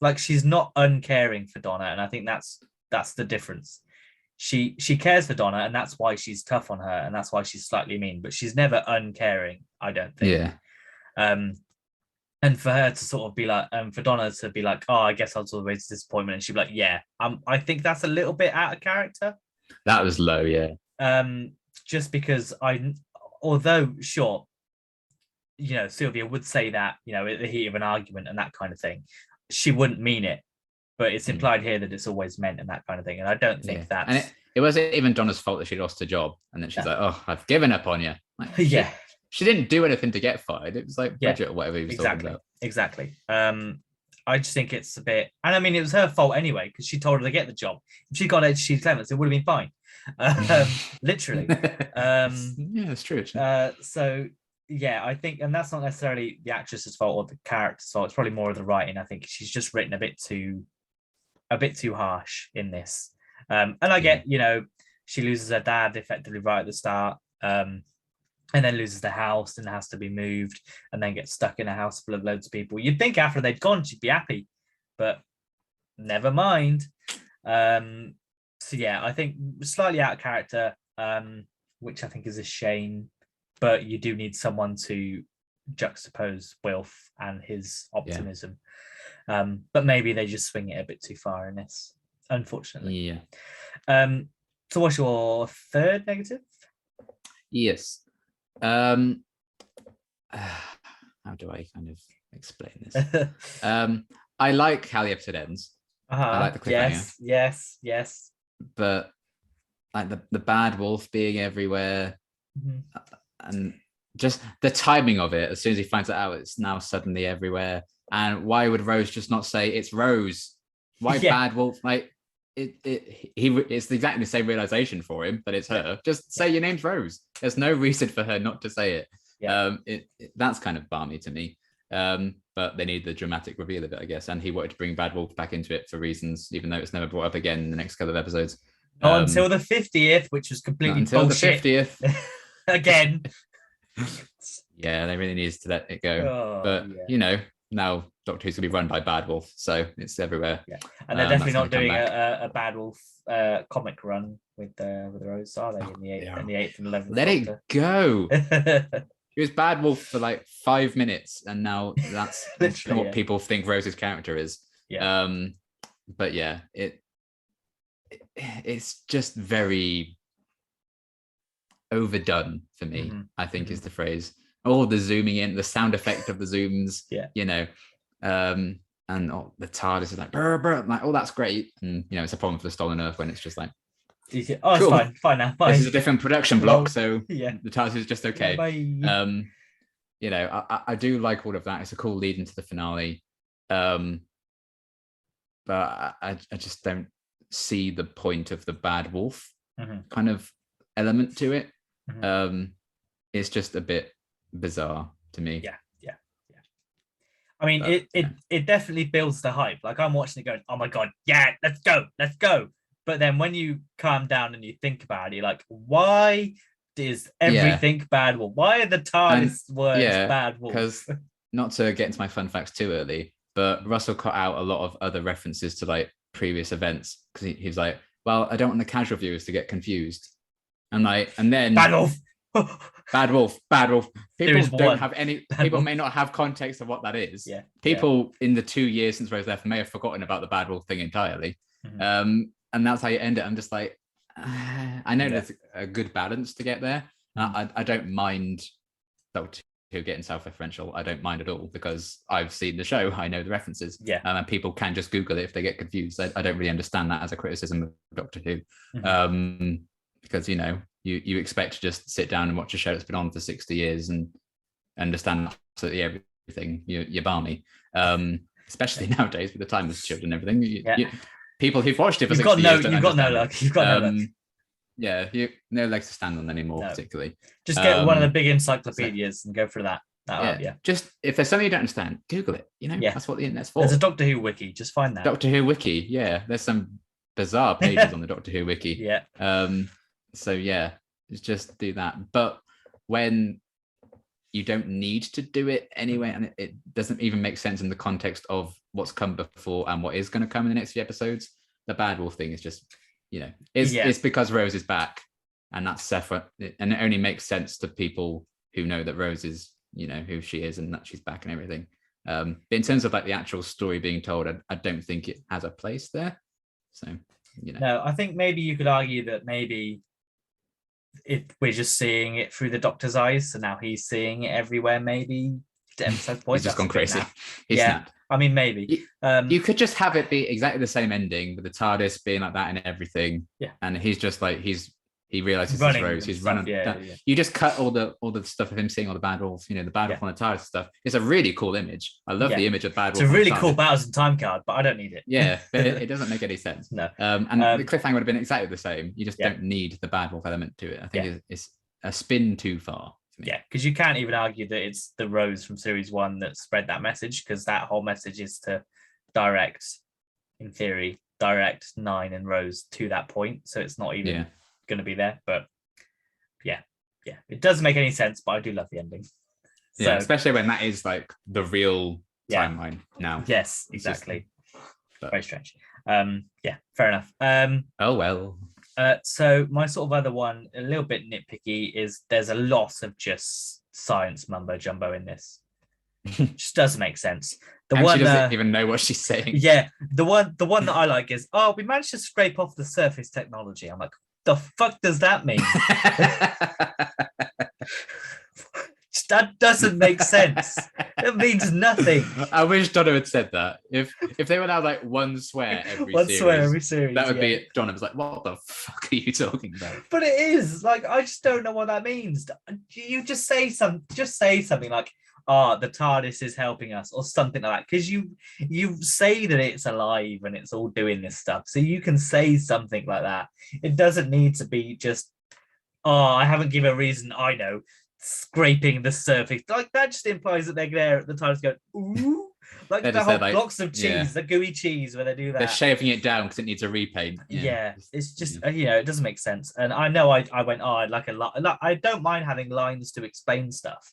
Like she's not uncaring for Donna, and I think that's the difference. She cares for Donna, and that's why she's tough on her, and that's why she's slightly mean. But she's never uncaring, I don't think.
Yeah.
And for her to sort of be like, for Donna to be like, oh, I guess I'll sort of raise disappointment, and she'd be like, yeah, I think that's a little bit out of character.
That was low, yeah.
Just because although sure, Sylvia would say that, at the heat of an argument and that kind of thing, she wouldn't mean it, but it's implied here that it's always meant and that kind of thing. And I don't think that's.
And it wasn't even Donna's fault that she lost her job, and then she's like, oh, I've given up on you. Like,
yeah.
She didn't do anything to get fired. It was like budget or whatever he was talking about.
Exactly. I just think it's a bit, and I mean, it was her fault anyway because she told her to get the job. If she got H.G. Clements, it would have been fine. Literally.
Yeah, that's true.
So yeah, I think, and that's not necessarily the actress's fault or the character's fault. It's probably more of the writing. I think she's just written a bit too harsh in this. And I get, she loses her dad effectively right at the start. And then loses the house and has to be moved and then gets stuck in a house full of loads of people. You'd think after they'd gone, she'd be happy, but never mind. So yeah, I think slightly out of character, which I think is a shame, but you do need someone to juxtapose Wilf and his optimism. Yeah. But maybe they just swing it a bit too far in this, unfortunately.
Yeah.
So what's your third negative?
Yes. How do I kind of explain this? I like how the episode ends. I like the cliffhanger.
Yes.
But like the bad wolf being everywhere, and just the timing of it. As soon as he finds it out, it's now suddenly everywhere. And why would Rose just not say it's Rose? Why bad wolf? Like it's exactly the same realization for him that it's her. Just say your name's Rose. There's no reason for her not to say it. That's kind of balmy to me. But they need the dramatic reveal of it, I guess. And he wanted to bring Bad Wolf back into it for reasons, even though it's never brought up again in the next couple of episodes.
Not until the 50th, which was completely bullshit.
The 50th.
Again.
Yeah, they really needed to let it go. Now Doctor Who's gonna be run by Bad Wolf, so it's everywhere. Yeah,
and they're definitely not doing a Bad Wolf comic run with Rose, are they? In the 8th and 11th.
Let it go. It was Bad Wolf for like 5 minutes, and now that's what people think Rose's character is.
Yeah.
But yeah, it's just very overdone for me. I think is the phrase. All the zooming in, the sound effect of the zooms. And the TARDIS is like, brr, brr, like, oh, that's great. And it's a problem for the Stolen Earth when it's just like,
oh, cool. It's fine now. Bye.
This is a different production block, so the TARDIS is just okay.
Bye.
I do like all of that. It's a cool lead into the finale. But I just don't see the point of the Bad Wolf kind of element to it. It's just a bit bizarre to me.
Yeah. I mean, it definitely builds the hype. Like I'm watching it going, oh my god, yeah, let's go. But then when you calm down and you think about it, you're like, why is everything Bad Wolf? Why are the TARDIS words Bad Wolf?
Because not to get into my fun facts too early, but Russell cut out a lot of other references to like previous events because he was like, well, I don't want the casual viewers to get confused. And then
Bad Wolf.
Bad Wolf. People
Series
don't
one.
have any.
Bad
People
Wolf.
may not have context of what that is.
Yeah.
People in the 2 years since Rose left may have forgotten about the Bad Wolf thing entirely. And that's how you end it. I'm just like, I know there's a good balance to get there. I don't mind Doctor Who getting self-referential. I don't mind at all because I've seen the show. I know the references.
Yeah.
And people can just Google it if they get confused. I don't really understand that as a criticism of Doctor Who. Because, you know, you expect to just sit down and watch a show that's been on for 60 years and understand absolutely everything. You're balmy. Especially nowadays with the time of children and everything. People who've watched it for 60 years don't understand it.
You've got no luck.
Yeah, no legs to stand on anymore, particularly.
Just get one of the big encyclopedias and go through that.
Just if there's something you don't understand, Google it. You know, that's what the internet's for.
There's a Doctor Who wiki. Just find that.
Doctor Who wiki. Yeah, there's some bizarre pages on the Doctor Who wiki.
Yeah.
So yeah, just do that. But when you don't need to do it anyway, and it doesn't even make sense in the context of what's come before and what is going to come in the next few episodes, the Bad Wolf thing is just, you know, it's because Rose is back, and that's separate, and it only makes sense to people who know that Rose is, you know, who she is and that she's back and everything. But in terms of like the actual story being told, I don't think it has a place there. So, you know.
No, I think maybe you could argue that maybe we're just seeing it through the Doctor's eyes, so now he's seing it everywhere. Maybe
he's just gone crazy. He's snapped.
I mean, maybe
you could just have it be exactly the same ending with the TARDIS being like that and everything.
Yeah,
and he's just like he realizes it's Rose. He's running. You just cut all the stuff of him seeing all the Bad Wolves. You know, the Bad Wolf on the TARDIS stuff. It's a really cool image. I love the image of Bad Wolf.
It's a really cool Battles in Time card, but I don't need it.
Yeah, but it doesn't make any sense.
No.
And the cliffhanger would have been exactly the same. You just don't need the Bad Wolf element to it. I think it's a spin too far.
Yeah, because you can't even argue that it's the Rose from series 1 that spread that message, because that whole message is to direct 9 and Rose to that point. So it's not even going to be there. But yeah, it doesn't make any sense, but I do love the ending.
Yeah, so, especially when that is like the real timeline now.
Yes, exactly. Very strange. Fair enough.
Oh well.
So my sort of other one, a little bit nitpicky, is there's a lot of just science mumbo jumbo in this. Just doesn't make sense.
She doesn't even know what she's saying.
Yeah, the one that I like is, we managed to scrape off the surface technology. I'm like, the fuck does that mean? That doesn't make sense. It means nothing.
I wish Donna had said that. If they would have like one swear every series, that would be it. Donna was like, what the fuck are you talking about?
But it is like, I just don't know what that means. You just say something like, the TARDIS is helping us, or something like that, because you say that it's alive and it's all doing this stuff, so you can say something like that. It doesn't need to be just, I haven't given a reason, I know, scraping the surface. Like, that just implies that they're there at the TARDIS going, ooh, like the whole blocks of cheese, the gooey cheese, where they do that.
They're shaving it down because it needs a repaint.
Yeah, it's just it doesn't make sense. And I know I went, I'd like a lot. I don't mind having lines to explain stuff,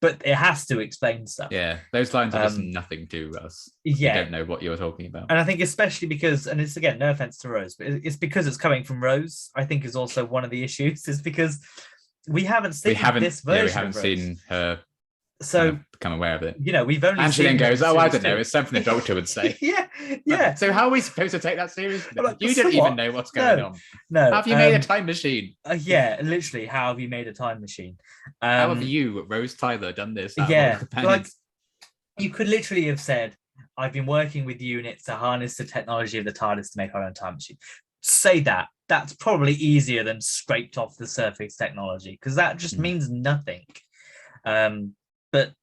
but it has to explain stuff.
Yeah, those lines are just nothing to us.
Yeah,
we don't know what you're talking about.
And I think especially because, and it's again, no offense to Rose, but it's because it's coming from Rose, I think is also one of the issues, is because we haven't seen this version.
We haven't seen her
so
become aware of it.
You know, we've only
and she then goes, I don't know, it's something the Doctor would say.
yeah.
So how are we supposed to take that seriously?
Like,
you don't even know what's going on.
No.
Have you made a time machine?
Literally, how have you made a time machine?
How have you, Rose Tyler, done this?
Like, you could literally have said, I've been working with units to harness the technology of the TARDIS to make our own time machine. Say that. That's probably easier than scraped off the surface technology, because that just means nothing. But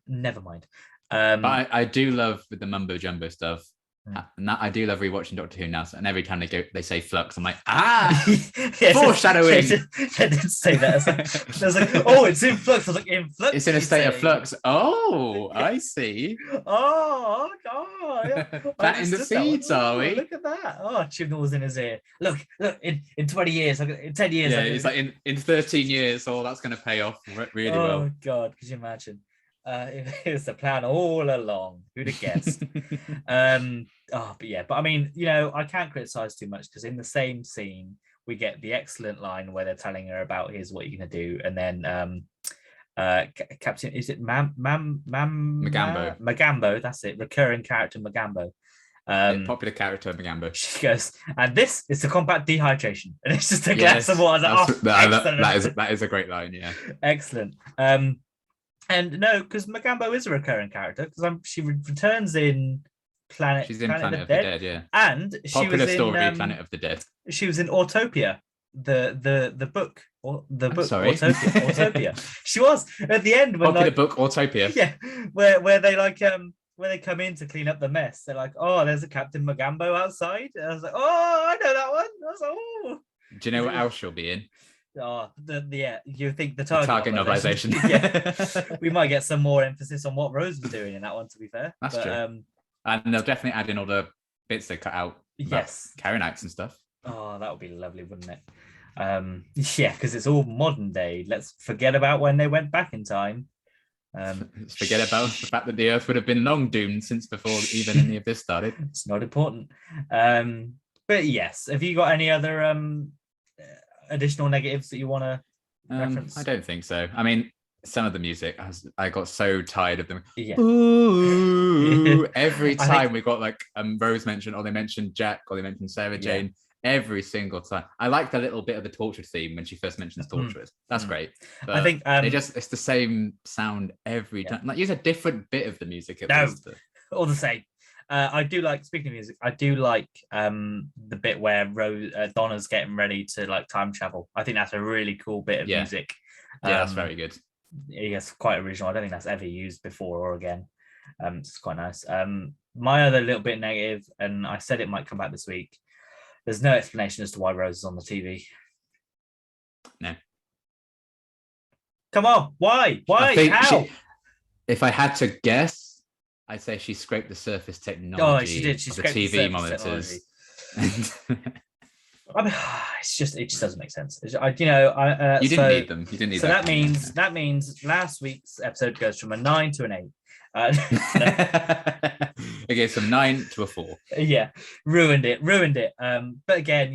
never mind.
But I do love with the mumbo jumbo stuff. And that I do love rewatching Doctor Who now. And every time they say flux, I'm like, foreshadowing.
They didn't say that. I was like, oh, it's in flux. I was like, in flux.
It's in a state of flux. Oh, I see.
Oh, God. Yeah.
That in the seeds, are we?
Look at that. Oh, Chibnall's in his ear. Look, in 20 years, in 10 years.
Yeah, it's like in 13 years, that's going to pay off really well.
Oh, God, could you imagine? It was the plan all along. Who'd have guessed? But yeah, but I mean, I can't criticize too much because in the same scene we get the excellent line where they're telling her about here's what you're gonna do, and then Captain, is it
Magambo.
Magambo, that's it, recurring character Magambo.
Popular character Magambo.
She goes, and this is to combat dehydration, and it's just a glass of water.
That is a great line. Yeah,
excellent. And no, because Magambo is a recurring character because she returns in Planet.
She's in Planet of the Dead. Yeah,
and she
popular
was
story
in
Planet of the Dead.
She was in Autopia, the book. Or the book
sorry.
Autopia. She was at the end when
popular book Autopia.
Yeah, where they when they come in to clean up the mess, they're like, oh, there's a Captain Magambo outside. And I was like, oh, I know that one. I was like, oh.
Do you know what else she'll be in?
Oh, you think the target
novelization.
Yeah, we might get some more emphasis on what Rose was doing in that one, to be fair.
That's true. And they'll definitely add in all the bits they cut out.
Yes.
Carrying acts and stuff.
Oh, that would be lovely, wouldn't it? Yeah, because it's all modern day. Let's forget about when they went back in time.
Forget about the fact that the Earth would have been long doomed since before even any of this started.
It's not important. But yes, have you got any other additional negatives that you want to reference?
I don't think so. I mean, some of the music, I got so tired of them.
Yeah.
Ooh, every time we got like Rose mentioned, or they mentioned Jack, or they mentioned Sarah Jane. Every single time. I like the little bit of the tortured theme when she first mentions torturers. That's great. But I think it's the same sound every time. Like use a different bit of the music.
All the same. I do like, speaking of music, I do like the bit where Donna's getting ready to like time travel. I think that's a really cool bit of music.
Yeah, that's very good.
It's quite original. I don't think that's ever used before or again. It's quite nice. My other little bit negative, and I said it might come back this week, there's no explanation as to why Rose is on the TV.
No.
Come on, why? How?
If I had to guess, I'd say she scraped the surface technology.
Oh, she did. She scraped
the
TV
monitors.
I mean, it just doesn't make sense.
You didn't need them. You didn't need.
So that means last week's episode goes from a 9 to an 8.
Okay, from 9 to a 4.
Yeah, ruined it. But again,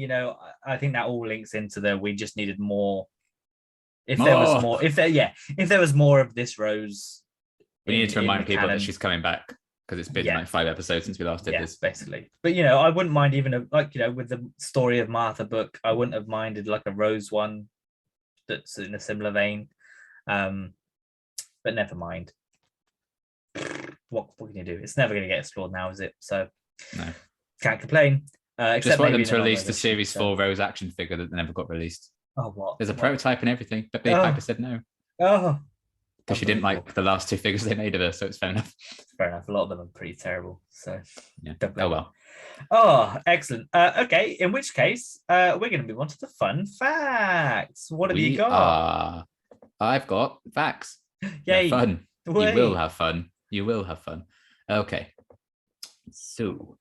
I think that all links into we just needed more. If there was more of this Rose,
we need to remind people that she's coming back because it's been like 5 episodes since we last did this.
Basically. But I wouldn't mind even with the story of Martha book, I wouldn't have minded like a Rose one that's in a similar vein. But never mind. What can you do? It's never going to get explored now, is it? So
no,
can't complain.
Just want them to release the Series 4 Rose action figure that never got released.
Oh, what?
There's a prototype and everything, but Billie Piper said no.
Oh,
because she didn't like the last 2 figures they made of her, so it's fair enough.
Fair enough. A lot of them are pretty terrible. So
yeah. Oh well.
Oh, excellent. Okay, in which case, we're going to move on to the fun facts. What have you got?
I've got facts.
Yay!
Fun. Way. You will have fun. Okay. So,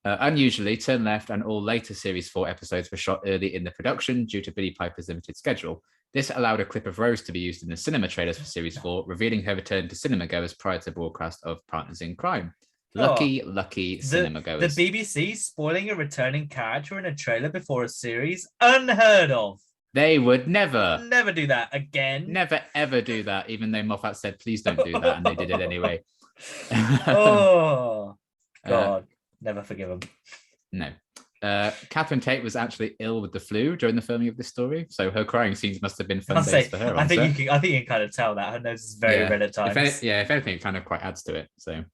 unusually, Turn Left and all later Series 4 episodes were shot early in the production due to Billie Piper's limited schedule. This allowed a clip of Rose to be used in the cinema trailers for Series 4, revealing her return to cinema goers prior to broadcast of Partners in Crime. Lucky cinema goers.
The BBC spoiling a returning character in a trailer before a series? Unheard of.
They would never
do that again.
Never, ever do that, even though Moffat said, please don't do that, and they did it anyway.
Oh, God. Never forgive them.
No. Catherine Tate was actually ill with the flu during the filming of this story, so her crying scenes must have been fun days for her.
I think you can kind of tell that. Her nose is very red at times.
If anything, it kind of quite adds to it. So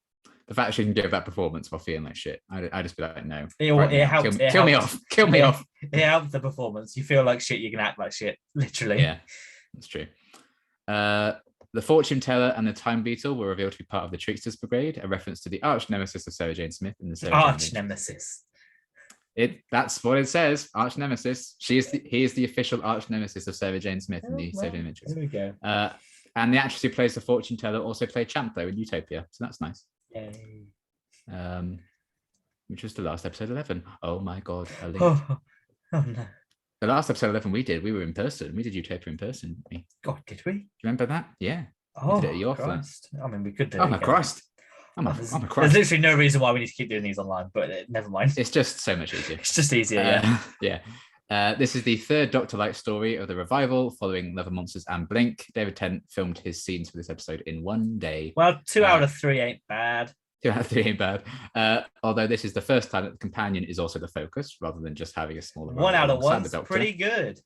the fact she can give that performance while feeling like shit, I'd just be like, no.
It helps.
Kill me off. Kill me off.
It helps the performance. You feel like shit, you can act like shit, literally.
Yeah, that's true. The Fortune Teller and the Time Beetle were revealed to be part of the Tricksters Brigade, a reference to the arch nemesis of Sarah Jane Smith in the Sarah
arch nemesis.
That's what it says. Arch nemesis. He is the official arch nemesis of Sarah Jane Smith in the Sarah Jane Adventures.
There we go.
And the actress who plays the Fortune Teller also played Champ though in Utopia, so that's nice.
Yay.
Which was the last episode 11. Oh my God, Ali.
Oh no.
The last episode 11 we were in person. We did Utopia in person.
God, did we?
Do you remember that? Yeah. We did it
Oh
at your flat.
Christ! I mean, we could do
Oh
it
my
again.
Christ!
There's
I'm a Christ.
literally no reason why we need to keep doing these online, but never mind.
It's just so much easier.
It's just easier, yeah.
Yeah. This is the third Doctor-like story of the revival following Love and Monsters and Blink. David Tennant filmed his scenes for this episode in one day.
Well, 2 out of 3 ain't bad.
2 out of 3 ain't bad. Although this is the first time that the companion is also the focus, rather than just having a smaller role.
1 out of 1's pretty good.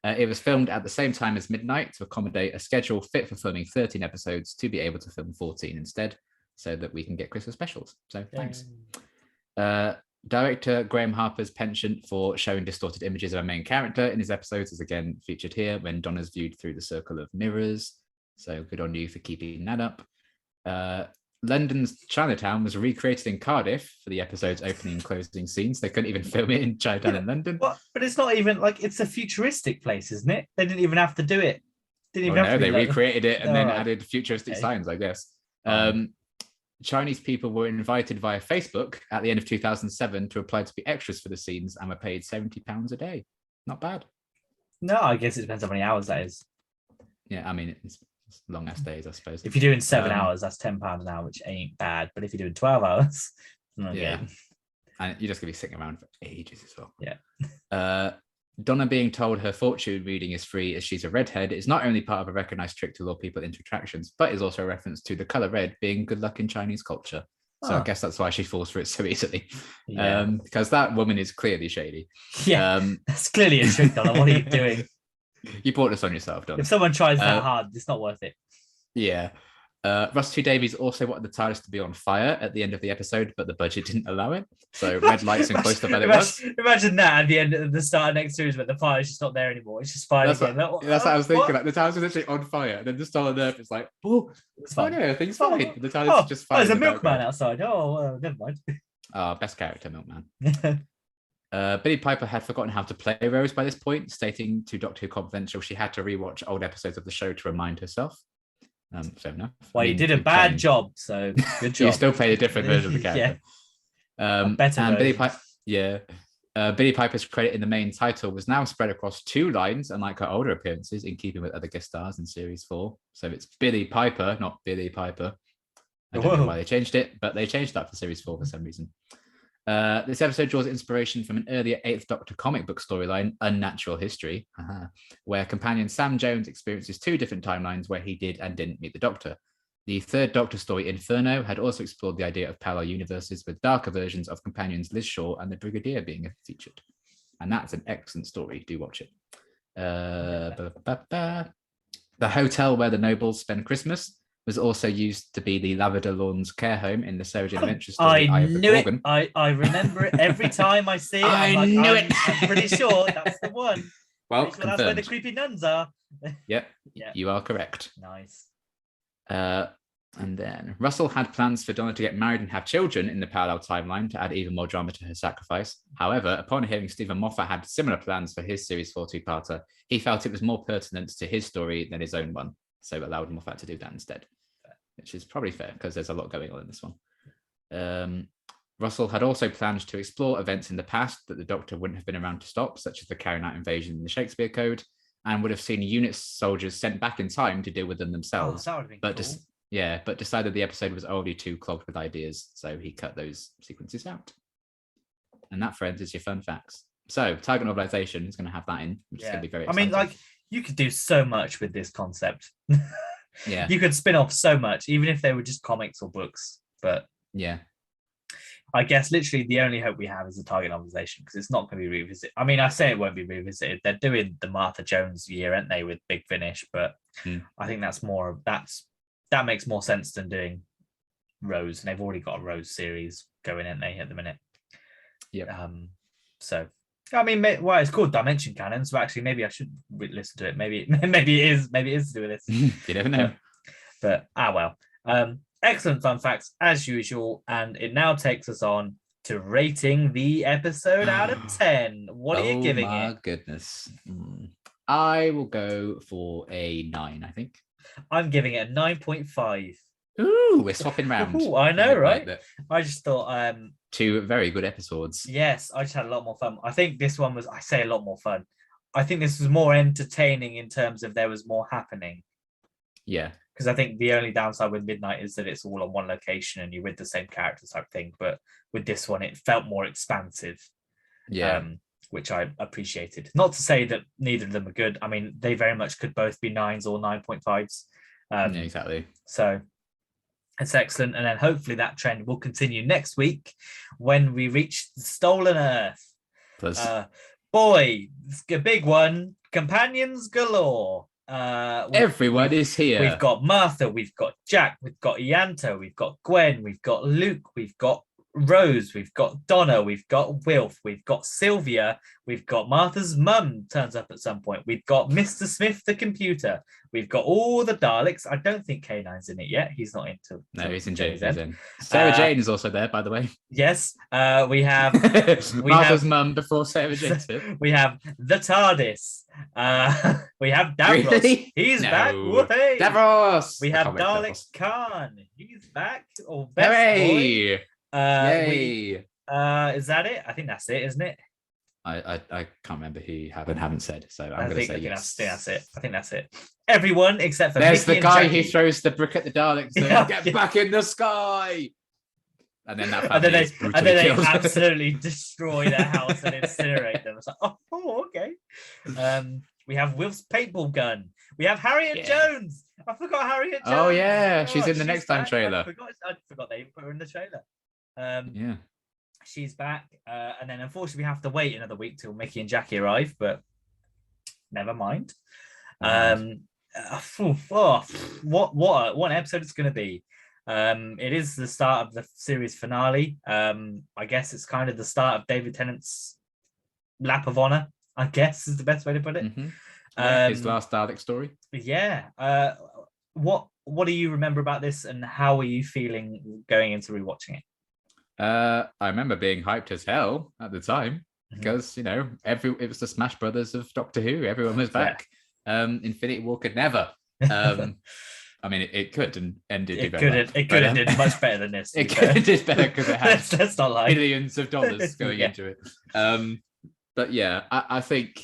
It was filmed at the same time as Midnight to accommodate a schedule fit for filming 13 episodes to be able to film 14 instead, so that we can get Christmas specials. So thanks. Director Graham Harper's penchant for showing distorted images of our main character in his episodes is again featured here when Donna's viewed through the circle of mirrors. So good on you for keeping that up. London's Chinatown was recreated in Cardiff for the episode's opening and closing scenes. They couldn't even film it in Chinatown in London.
What? But it's not even like, it's a futuristic place, isn't it? They didn't even have to do it.
They recreated it and then added futuristic signs, I guess. Chinese people were invited via Facebook at the end of 2007 to apply to be extras for the scenes and were paid £70 a day. Not bad.
No, I guess it depends how many hours that is.
Yeah, I mean, it's long ass days, I suppose.
If you're doing 7 hours, that's £10 an hour, which ain't bad. But if you're doing 12 hours,
yeah. And you're just going to be sitting around for ages as well.
Yeah.
Donna being told her fortune reading is free as she's a redhead is not only part of a recognized trick to lure people into attractions, but is also a reference to the color red being good luck in Chinese culture. So I guess that's why she falls for it so easily.
Yeah.
Because that woman is clearly shady.
Yeah, that's clearly a trick, Donna. What are you doing?
You brought this on yourself, Donna.
If someone tries that hard, it's not worth it.
Yeah. Russ T Davies also wanted the TARDIS to be on fire at the end of the episode, but the budget didn't allow it. So red lights and close to where it was.
Imagine that at the end of the start of next series, but the fire is just not there anymore. It's just fire again.
That's what I was thinking. Like, the TARDIS was literally on fire, and then the Star on Earth is like, oh, it's fine. Everything's fine. The TARDIS is just fine.
There's a milkman outside. Oh, never mind.
Best character, milkman. Billie Piper had forgotten how to play Rose by this point, stating to Doctor Who Confidential she had to rewatch old episodes of the show to remind herself. Fair enough.
Well, you did a bad job, so good job.
You still played a different version of the character.
Better
and Billie Piper's credit in the main title was now spread across 2 lines, unlike her older appearances, in keeping with other guest stars in Series 4. So it's Billie Piper, not Billie Piper. I don't know why they changed it, but they changed that for Series 4 for some reason. This episode draws inspiration from an earlier 8th Doctor comic book storyline, Unnatural History, where companion Sam Jones experiences 2 different timelines where he did and didn't meet the Doctor. The 3rd Doctor story, Inferno, had also explored the idea of parallel universes with darker versions of companions Liz Shaw and the Brigadier being featured. And that's an excellent story. Do watch it. The hotel where the nobles spend Christmas was also used to be the Lavender Lawns care home in the Sarah Jane Adventure story.
I knew it. I remember it every time I see it. I'm pretty sure that's the one.
Well,
that's where the creepy nuns are.
Yep, you are correct.
Nice.
And then Russell had plans for Donna to get married and have children in the parallel timeline to add even more drama to her sacrifice. However, upon hearing Stephen Moffat had similar plans for his Series 4 two-parter, he felt it was more pertinent to his story than his own one. So allowed Moffat to do that instead, which is probably fair because there's a lot going on in this one. Russell had also planned to explore events in the past that the Doctor wouldn't have been around to stop, such as the Carrying Out invasion in the Shakespeare Code, and would have seen unit soldiers sent back in time to deal with them themselves.
That would have been cool.
But decided the episode was already too clogged with ideas, so he cut those sequences out. And that, friends, is your fun facts. So Target Novelization is going to have that in, which is going to be very exciting.
I mean, you could do so much with this concept.
Yeah.
You could spin off so much, even if they were just comics or books. But
yeah,
I guess literally the only hope we have is the Target Novelization, because it's not going to be revisited. I mean, I say it won't be revisited. They're doing the Martha Jones year, aren't they, with Big Finish? But I think that makes more sense than doing Rose. And they've already got a Rose series going, aren't they, at the minute?
Yeah.
So I mean, it's called Dimension Canon, so actually maybe I should listen to it. Maybe it is to do with this.
You never know.
But well. Excellent fun facts as usual, and it now takes us on to rating the episode out of 10. What are you giving it?
Oh my goodness. I will go for a 9, I think.
I'm giving it a 9.5.
Ooh, we're swapping round.
Ooh, I know, right? I just thought
2 very good episodes.
Yes, I just had a lot more fun. I think this one was, I say, a lot more fun. I think this was more entertaining in terms of there was more happening.
Yeah.
Because I think the only downside with Midnight is that it's all on one location and you're with the same characters type thing. But with this one, it felt more expansive.
Yeah.
Which I appreciated. Not to say that neither of them are good. I mean, they very much could both be 9s or 9.5s.
Yeah, exactly.
So it's excellent. And then hopefully that trend will continue next week when we reach the Stolen Earth. Boy, it's a big one. Companions galore.
Everyone is here.
We've got Martha, we've got Jack, we've got Ianto, we've got Gwen, we've got Luke, we've got Rose, we've got Donna, we've got Wilf, we've got Sylvia, we've got Martha's mum turns up at some point, we've got Mr. Smith the computer, we've got all the Daleks. I don't think K9's in it yet. He's not into.
No, he's in James. Sarah Jane is also there, by the way.
Yes, we have
Martha's mum before Sarah Jane.
We have the TARDIS. We have Davros.
Really?
He's back. Whoopee.
Davros.
We have Dalek Khan. He's back. Or
Yay!
Yay! Is that it? I think that's it, isn't it?
I can't remember who you haven't said, so I'm going to say yes.
That's it. I think that's it. Everyone except for
there's
Mickey
the guy
and
who throws the brick at the Daleks. Get back in the sky. And then that
they absolutely destroy their house and incinerate them. It's like, oh, okay. We have Wilf's paintball gun. We have Harriet Jones. I forgot Harriet Jones.
Oh yeah, she's in the next time trailer.
I forgot they put her in the trailer.
Yeah,
she's back. And then unfortunately we have to wait another week till Mickey and Jackie arrive, but never mind. What an episode it's going to be. It is the start of the series finale. I guess it's kind of the start of David Tennant's lap of honor, I guess is the best way to put it.
His last Dalek story.
Yeah. What do you remember about this, and how are you feeling going into rewatching it?
I remember being hyped as hell at the time because it was the Smash Brothers of Doctor Who. Everyone was back. Infinity War could never. I mean, it could and ended. It could
have did much better than this.
It could have did better because it had
let's not lie.
Millions of dollars going into it. But yeah, I think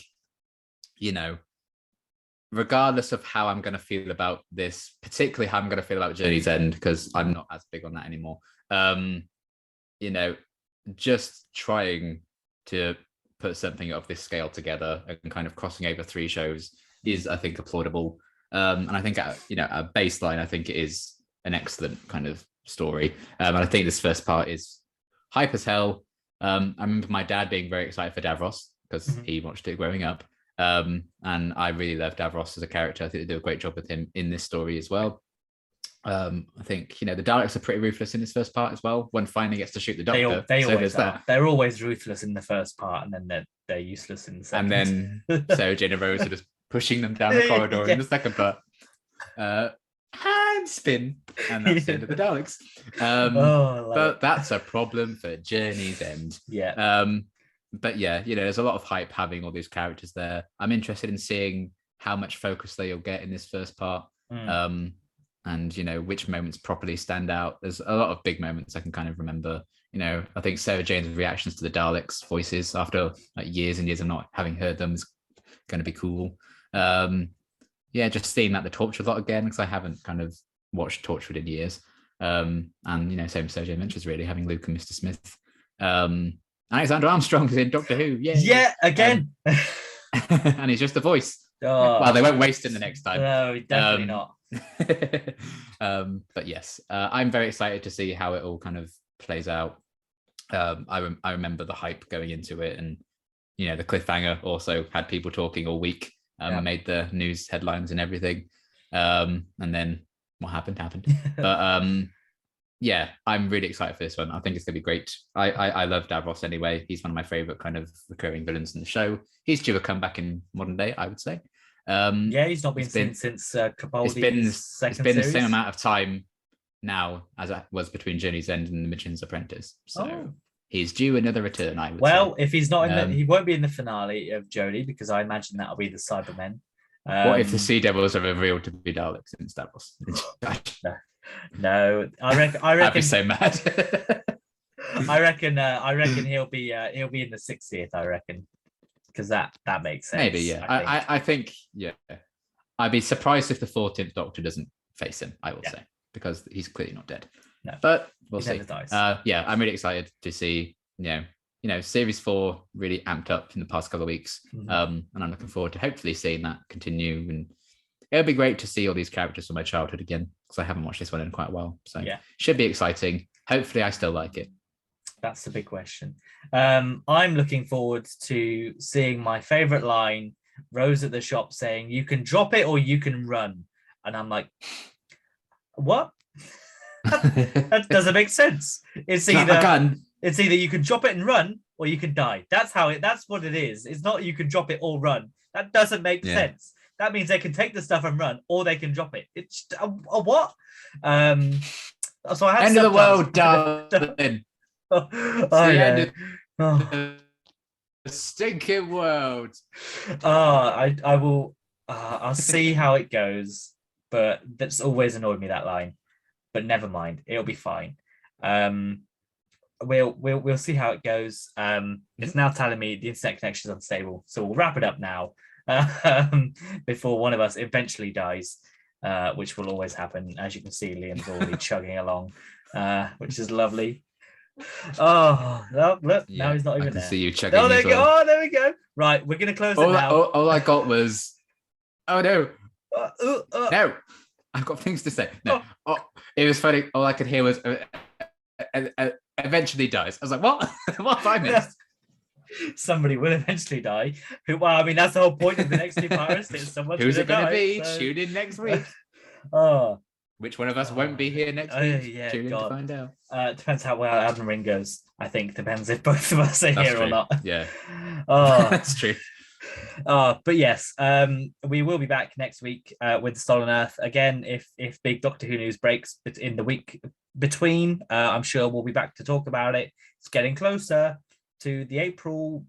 regardless of how I'm going to feel about this, particularly how I'm going to feel about Journey's End, because I'm not as big on that anymore. Just trying to put something of this scale together and kind of crossing over 3 shows is, I think, applaudable. And I think at a baseline, I think it is an excellent kind of story. And I think this first part is hype as hell. I remember my dad being very excited for Davros because he watched it growing up. And I really love Davros as a character. I think they do a great job with him in this story as well. I think the Daleks are pretty ruthless in this first part as well. One finally gets to shoot the Doctor.
They always are. They're always ruthless in the first part, and then they're useless in the second.
And then Sarah Jane and Rose are just pushing them down the corridor in the second part. Hand spin, and that's the end of the Daleks. But that's a problem for Journey's End.
Yeah.
But yeah, there's a lot of hype having all these characters there. I'm interested in seeing how much focus they'll get in this first part. And which moments properly stand out. There's a lot of big moments I can kind of remember. I think Sarah Jane's reactions to the Daleks' voices after years and years of not having heard them is going to be cool. Just seeing that the Torchwood lot again, because I haven't kind of watched Torchwood in years. And same Sarah Jane mentions, really having Luke and Mr. Smith. Alexander Armstrong is in Doctor Who.
Yeah, again.
And he's just a voice. Well, they won't waste him the next time.
No, definitely not.
But yes, I'm very excited to see how it all kind of plays out. I remember the hype going into it, and the cliffhanger also had people talking all week. Made the news headlines and everything. And then what happened. But I'm really excited for this one. I think it's gonna be great. I love Davros anyway. He's one of my favorite kind of recurring villains in the show. He's due a comeback in modern day, I would say.
He's not been seen since Capaldi's
It's been the same amount of time now as it was between Journey's End and The Magician's Apprentice. So he's due another return, I would say.
If he's not in he won't be in the finale of Jodie, because I imagine that'll be the Cybermen.
What if the Sea Devils are revealed to be Daleks in Star Wars?
No, I reckon
I'd be so mad.
I reckon he'll be in the 60th, I reckon. Because that makes sense.
Maybe, yeah. I think, yeah. I'd be surprised if the 14th Doctor doesn't face him, I will
Yeah.
say, because he's clearly not dead.
No.
But we'll
He
see.
never dies.
Yeah, I'm really excited to see, Series 4 really amped up in the past couple of weeks.
Mhm.
And I'm looking forward to hopefully seeing that continue. And it'll be great to see all these characters from my childhood again, because I haven't watched this one in quite a while. So
Yeah.
should be exciting. Hopefully I still like it.
That's the big question. I'm looking forward to seeing my favorite line, Rose at the shop saying, "You can drop it or you can run." And I'm like, what? That doesn't make sense. It's either you can drop it and run or you can die. That's what it is. It's not you can drop it or run. That doesn't make sense. That means they can take the stuff and run, or they can drop it. It's a what? So I have
end of the world, darling.
The
end of the stinking world.
I will. I'll see how it goes, but that's always annoyed me, that line. But never mind, it'll be fine. We'll see how it goes. It's now telling me the internet connection is unstable, so we'll wrap it up now before one of us eventually dies, which will always happen. As you can see, Liam's already chugging along, which is lovely. Oh, look, now he's not even there.
See you chugging.
Oh, there we go. Oh, there we go. Right, we're gonna close it now.
All I got was, oh no, no. I've got things to say. No, it was funny. All I could hear was eventually dies. I was like, what? What have I missed?
Somebody will eventually die. Well, I mean, that's the whole point of the next two pirates.
Who's it going to be? So... Tune in next week. Which one of us won't be here next week?
Yeah,
Tune in to find out.
Depends how well Elden Ring goes. I think depends if both of us are here or not.
Yeah.
That's
true.
But yes, we will be back next week with the Stolen Earth again. If big Doctor Who news breaks in the week between, I'm sure we'll be back to talk about it. It's getting closer to the April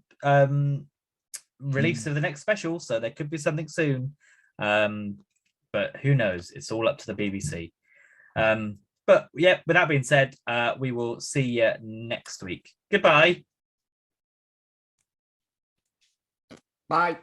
release of the next special, so there could be something soon. But who knows? It's all up to the BBC. But yeah, with that being said, we will see you next week. Goodbye.
Bye.